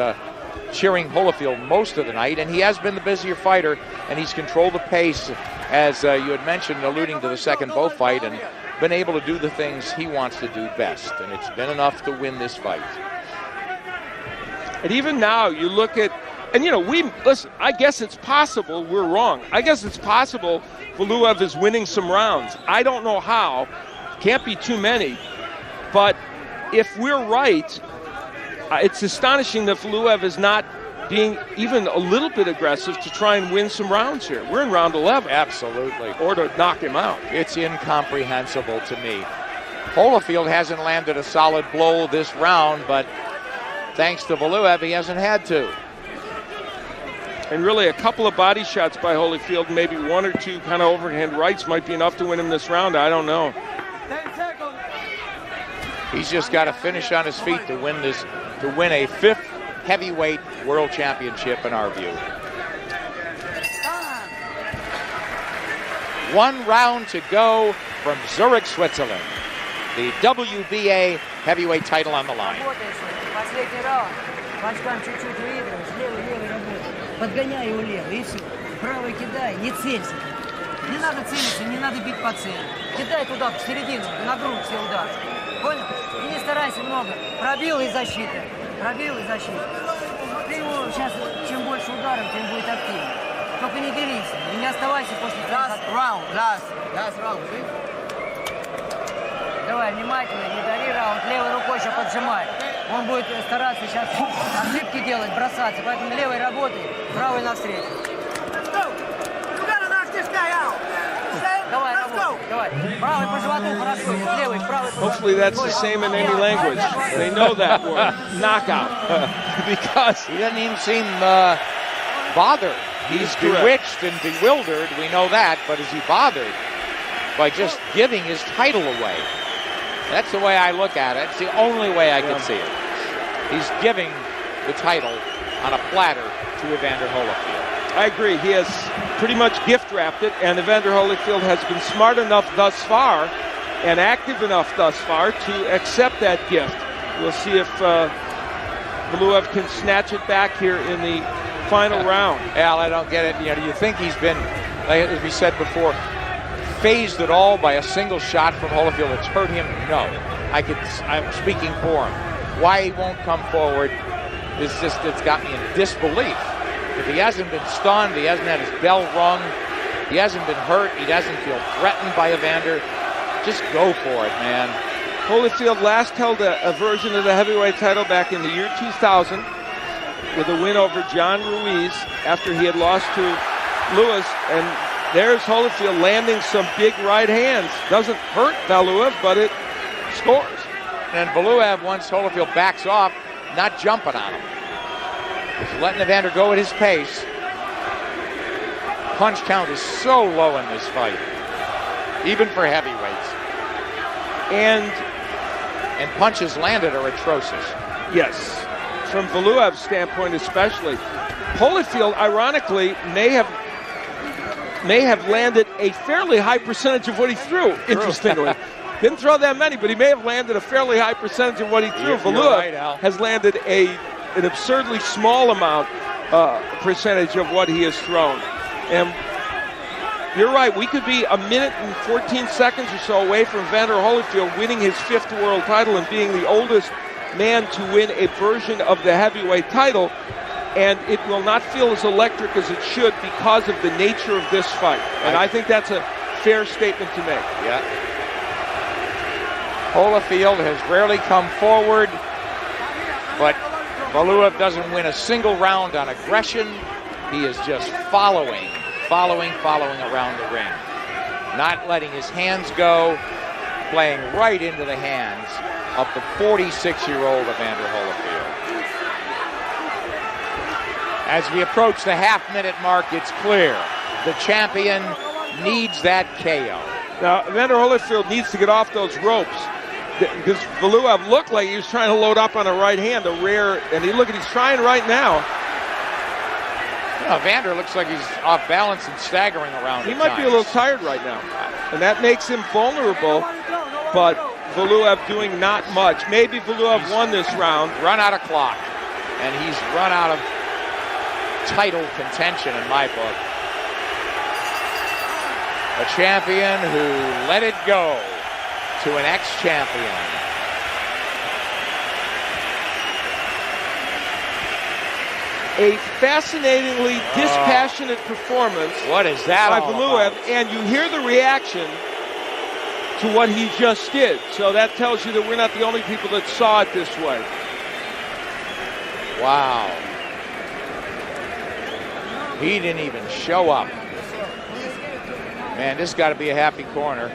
cheering Holyfield most of the night, and he has been the busier fighter, and he's controlled the pace, as you had mentioned, alluding to the second Bowe fight, and been able to do the things he wants to do best, and it's been enough to win this fight. And even now, you look at, and listen, I guess it's possible we're wrong. I guess it's possible Valuev is winning some rounds. I don't know how. Can't be too many. But if we're right, it's astonishing that Valuev is not being even a little bit aggressive to try and win some rounds here. We're in round 11. Absolutely. Or to knock him out. It's incomprehensible to me. Holyfield hasn't landed a solid blow this round, but thanks to Valuev, he hasn't had to. And really, a couple of body shots by Holyfield, maybe one or two kind of overhand rights might be enough to win him this round. I don't know. He's just got to finish on his feet to win a fifth heavyweight world championship, in our view. 1 round to go from Zurich, Switzerland. The WBA heavyweight title on the line. Подгоняй его левый, и все. Правый кидай, не целься. Не надо целиться, не надо бить по цели. Кидай туда, в середину, на грудь все удары. Понял? И не старайся много. Пробил и защита. Пробил и защита. Ты его сейчас, чем больше ударов, тем будет активнее. Только не дерись, и не оставайся после last round. Давай, внимательно, не дари раунд. Левой рукой сейчас поджимай. Он будет стараться сейчас ошибки делать, бросаться. Поэтому левой работай, правой навстречу. Давай, работай, давай. Правой по животу хорошо, левой, правой. Hopefully that's the same in any language. They know that word, knockout. Because he doesn't even seem bothered. He's bewitched and bewildered, we know that, but is he bothered by just giving his title away? That's the way I look at it. It's the only way I can see it. He's giving the title on a platter to Evander Holyfield. I agree. He has pretty much gift-wrapped it, and Evander Holyfield has been smart enough thus far and active enough thus far to accept that gift. We'll see if Valuev can snatch it back here in the final round. Al, I don't get it. Do you think he's been, as we said before, phased at all by a single shot from Holyfield that's hurt him? No. I'm speaking for him. Why he won't come forward is just, it's got me in disbelief. If he hasn't been stunned, he hasn't had his bell rung, he hasn't been hurt, he doesn't feel threatened by Evander, just go for it, man. Holyfield last held a version of the heavyweight title back in the year 2000 with a win over John Ruiz after he had lost to Lewis, and there's Holyfield landing some big right hands. Doesn't hurt Valuev, but it scores. And Valuev, once Holyfield backs off, not jumping on him. He's letting Evander go at his pace. Punch count is so low in this fight, even for heavyweights. And punches landed are atrocious. Yes. from Valuev's standpoint especially. Holyfield, ironically, may have landed a fairly high percentage of what he threw, interestingly. Didn't throw that many, but he may have landed a fairly high percentage of what he threw. Valuev has landed an absurdly small amount, percentage of what he has thrown. And you're right, we could be a minute and 14 seconds or so away from Evander Holyfield winning his 5th world title and being the oldest man to win a version of the heavyweight title. And it will not feel as electric as it should because of the nature of this fight. And I think that's a fair statement to make. Yeah. Holyfield has rarely come forward, but Valuev doesn't win a single round on aggression. He is just following around the ring. Not letting his hands go, playing right into the hands of the 46-year-old Evander Holyfield. As we approach the half-minute mark, it's clear the champion needs that KO. Now, Evander Holyfield needs to get off those ropes because Valuev looked like he was trying to load up on a right hand, and he's trying right now. Evander looks like he's off balance and staggering around. He might be a little tired right now, and that makes him vulnerable, but Valuev doing not much. Maybe Valuev won this round. Run out of clock, and he's run out of title contention in my book. A champion who let it go to an ex-champion. A fascinatingly dispassionate performance. What is that by all Valuev, about? and you hear the reaction to what he just did. So that tells you that we're not the only people that saw it this way. Wow. He didn't even show up. Man, this got to be a happy corner.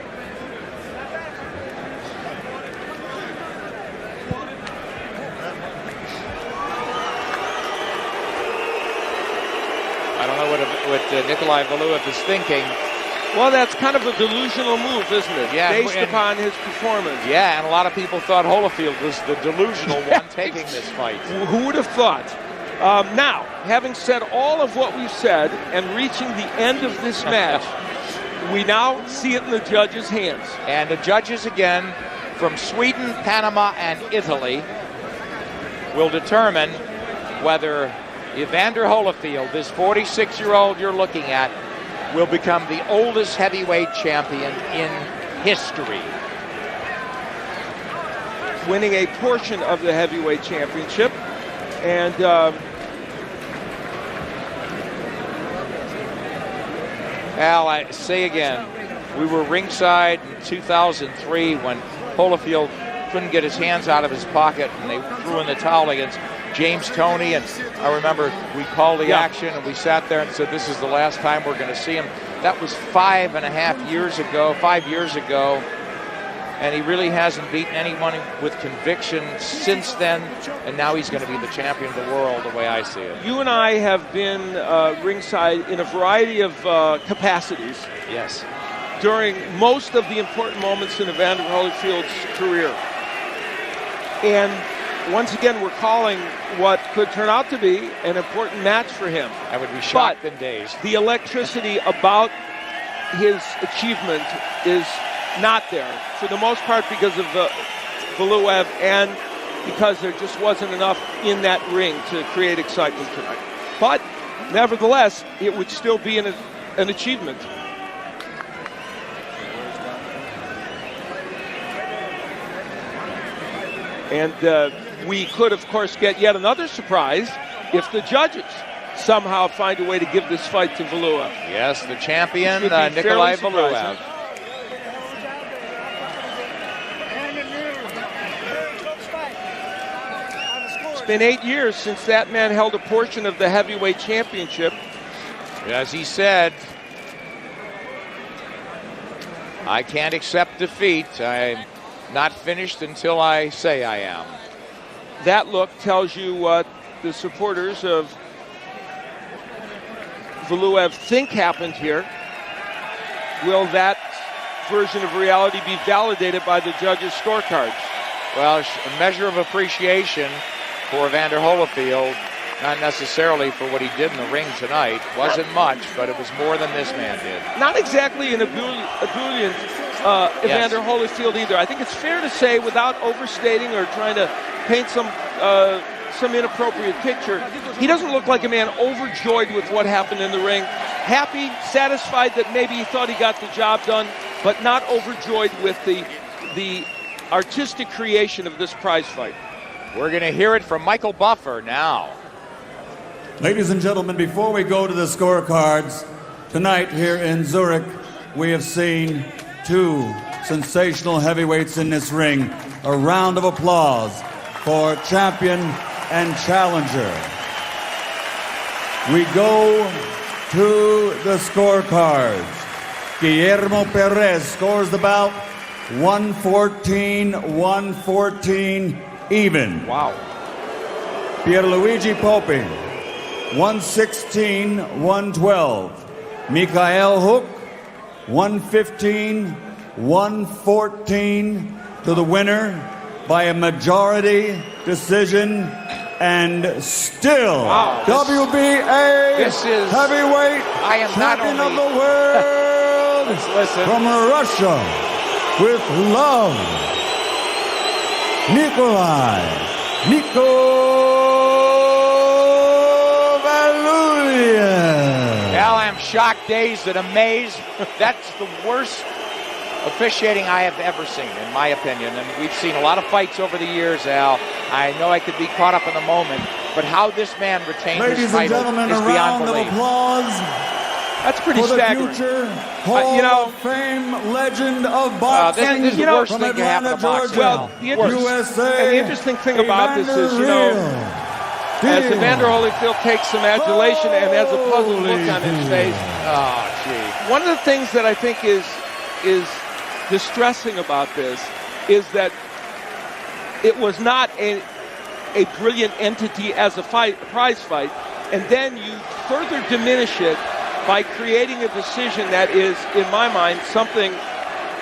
I don't know what Nikolai Valuev is thinking. Well, that's kind of a delusional move, isn't it? Yeah, based upon his performance. Yeah, and a lot of people thought Holyfield was the delusional one taking this fight. Who would have thought? Now, having said all of what we've said and reaching the end of this match, we now see it in the judges' hands. And the judges, again, from Sweden, Panama, and Italy, will determine whether Evander Holyfield, this 46-year-old you're looking at, will become the oldest heavyweight champion in history. Winning a portion of the heavyweight championship. And Al, I say again, we were ringside in 2003 when Holyfield couldn't get his hands out of his pocket and they threw in the towel against James Toney, and I remember we called the action and we sat there and said this is the last time we're going to see him. That was 5 years ago, and he really hasn't beaten anyone with conviction since then, and now he's going to be the champion of the world the way I see it. You and I have been ringside in a variety of capacities. Yes. During most of the important moments in Evander Holyfield's career. And once again, we're calling what could turn out to be an important match for him. I would be shocked in days. The electricity about his achievement is not there, for the most part because of Valuev and because there just wasn't enough in that ring to create excitement tonight. But nevertheless, it would still be an achievement. And we could, of course, get yet another surprise if the judges somehow find a way to give this fight to Valuev. Yes, the champion, Nikolai Valuev. It's been 8 years since that man held a portion of the heavyweight championship. As he said, I can't accept defeat. I'm not finished until I say I am. That look tells you what the supporters of Valuev think happened here. Will that version of reality be validated by the judges' scorecards? Well, a measure of appreciation for Evander Holyfield. Not necessarily for what he did in the ring tonight. Wasn't much, but it was more than this man did. Not exactly an ebullient Evander Holyfield either. I think it's fair to say, without overstating or trying to paint some inappropriate picture, he doesn't look like a man overjoyed with what happened in the ring. Happy, satisfied that maybe he thought he got the job done, but not overjoyed with the artistic creation of this prize fight. We're going to hear it from Michael Buffer now. Ladies and gentlemen, before we go to the scorecards, tonight here in Zurich, we have seen two sensational heavyweights in this ring. A round of applause for champion and challenger. We go to the scorecards. Guillermo Perez scores the bout 114 even. Wow. Pierluigi Poppi 116-112. Mikael Hook 115-114 to the winner by a majority decision, and still WBA heavyweight champion of the world from Russia with love, Nikolai Valuev. Well, I'm shocked, dazed, and amazed. That's the worst officiating I have ever seen, in my opinion. And we've seen a lot of fights over the years, Al. I know I could be caught up in the moment, but how this man retained his title is beyond belief. Ladies and gentlemen, a round of applause. That's pretty staggering. For the future Hall of Fame legend of boxing. This is the worst thing to happen to boxing. Well, the interesting thing about this is, as Evander Holyfield takes some adulation and has a puzzled look on his face. Oh, gee. One of the things that I think is distressing about this is that it was not a brilliant entity as a prize fight, and then you further diminish it by creating a decision that is, in my mind, something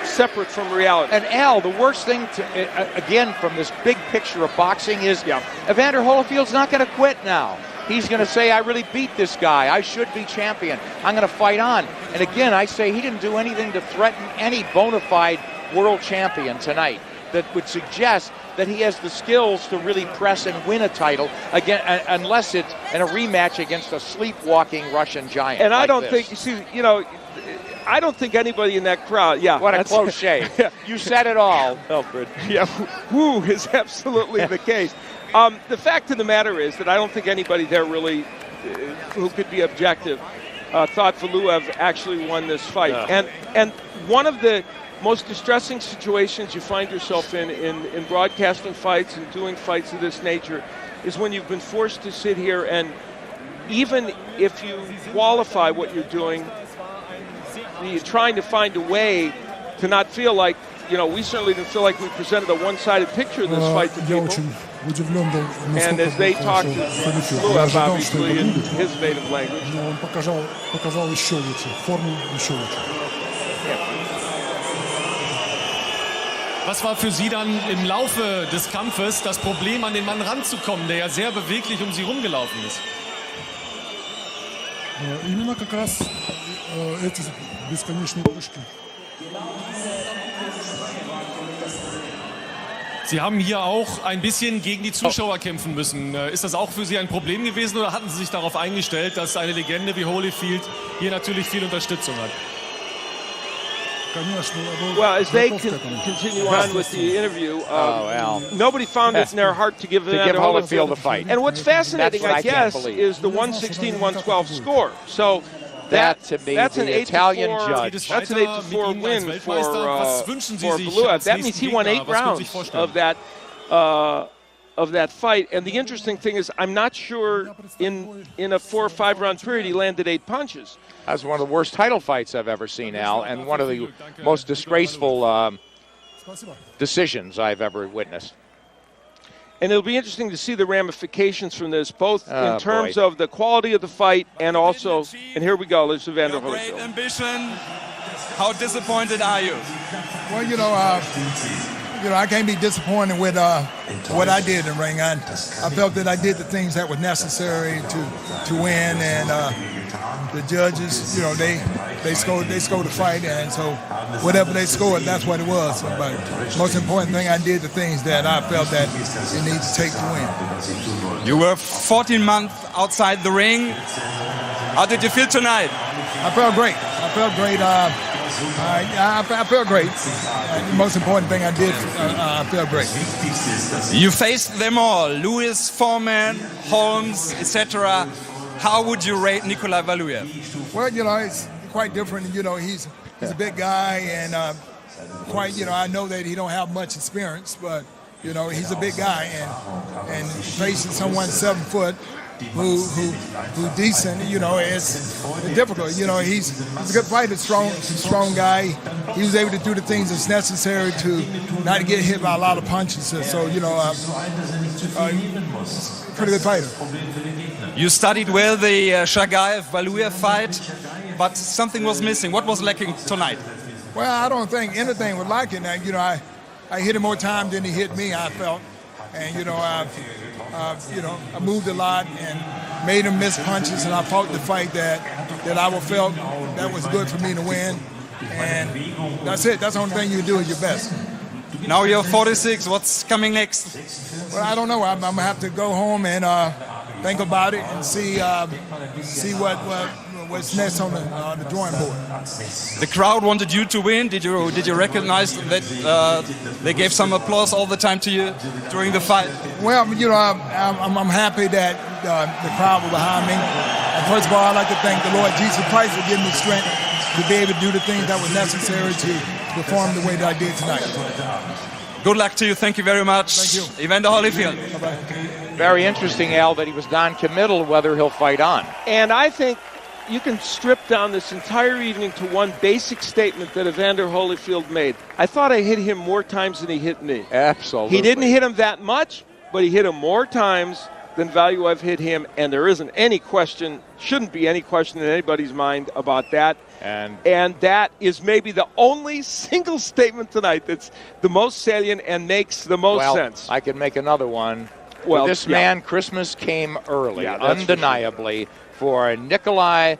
separate from reality. And Al, the worst thing, again, from this big picture of boxing is Evander Holyfield's not going to quit now. He's going to say, I really beat this guy. I should be champion. I'm going to fight on. And again, I say he didn't do anything to threaten any bona fide world champion tonight that would suggest that he has the skills to really press and win a title again, unless it's in a rematch against a sleepwalking Russian giant. And I like don't this. think, I don't think anybody in that crowd, what a close shave. You said it all, Alfred. Yeah, woo is absolutely the case. The fact of the matter is that I don't think anybody there really, who could be objective, thought Valuev actually won this fight. And one of the most distressing situations you find yourself in broadcasting fights and doing fights of this nature is when you've been forced to sit here, and even if you qualify what you're doing, you're trying to find a way to not feel like, we certainly didn't feel like we presented a one-sided picture of this fight to people. And as they talk to Valuev, obviously, in his native language. Was war für Sie dann im Laufe des Kampfes das Problem, an den Mann ranzukommen, der ja sehr beweglich um Sie rumgelaufen ist? Именно как раз эти бесконечные прыжки. Sie haben hier auch ein bisschen gegen die Zuschauer kämpfen müssen. Ist das auch für Sie ein Problem gewesen oder hatten Sie sich darauf eingestellt, dass eine Legende wie Holyfield hier natürlich viel Unterstützung hat? Well, as they continue on with the interview, nobody found it in their heart to give Holyfield a fight. And what's fascinating, I guess, is the 116-112 score. So that's an Italian judge. That's an 8-4 win for Valuev. That means he won 8 rounds of that fight. And the interesting thing is, I'm not sure in a 4 or 5 round period he landed 8 punches. That was one of the worst title fights I've ever seen, Al, and one of the most disgraceful decisions I've ever witnessed. And it'll be interesting to see the ramifications from this, both in terms of the quality of the fight and also, and here we go, there's Evander Holyfield. Great ambition. How disappointed are you? Well, I can't be disappointed with what I did in the ring. I felt that I did the things that were necessary to win, and the judges, they scored the fight, and so whatever they scored, that's what it was. But most important thing, I did the things that I felt that it needed to take to win. You were 14 months outside the ring. How did you feel tonight? I felt great. I felt great. I felt great. The most important thing I did, I felt great. You faced them all, Lewis, Foreman, Holmes, etc. How would you rate Nikolai Valuev? Well, it's quite different. He's a big guy, and I know that he don't have much experience, but he's a big guy, and facing someone 7 foot who decent, it's difficult. He's a good fighter, strong guy. He was able to do the things that's necessary to not get hit by a lot of punches. So pretty good fighter. You studied well the Shagaev-Valuev fight, but something was missing. What was lacking tonight? Well, I don't think anything was lacking. I hit him more time than he hit me, I felt. And, I moved a lot and made him miss punches, and I fought the fight that I felt that was good for me to win. And that's it. That's the only thing you can do is your best. Now you're 46. What's coming next? Well, I don't know. I'm going to have to go home and think about it and see what's next on the drawing board. The crowd wanted you to win. Did you recognize that they gave some applause all the time to you during the fight? Well, I'm happy that the crowd was behind me. And first of all, I'd like to thank the Lord Jesus Christ for giving me strength to be able to do the things that were necessary to perform the way that I did tonight. Good luck to you. Thank you very much. Thank you. Evander Holyfield. Bye-bye. Very interesting, Al, that he was non-committal whether he'll fight on. And I think you can strip down this entire evening to one basic statement that Evander Holyfield made. I thought I hit him more times than he hit me. Absolutely. He didn't hit him that much, but he hit him more times than Valuev hit him, and there isn't any question, shouldn't be any question in anybody's mind about that. And that is maybe the only single statement tonight that's the most salient and makes the most sense. I could make another one. Well, for this man, Christmas came early, undeniably, for Nikolai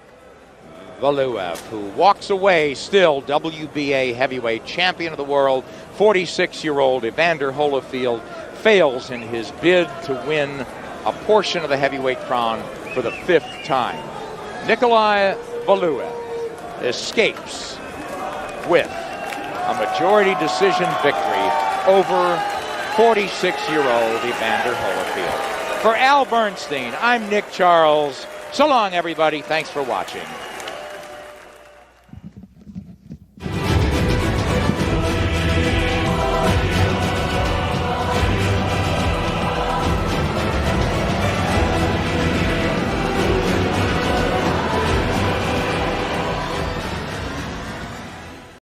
Valuev, who walks away still WBA heavyweight champion of the world. 46-year-old Evander Holyfield fails in his bid to win a portion of the heavyweight crown for the 5th time. Nikolai Valuev escapes with a majority decision victory over 46-year-old Evander Holyfield. For Al Bernstein, I'm Nick Charles. So long, everybody. Thanks for watching.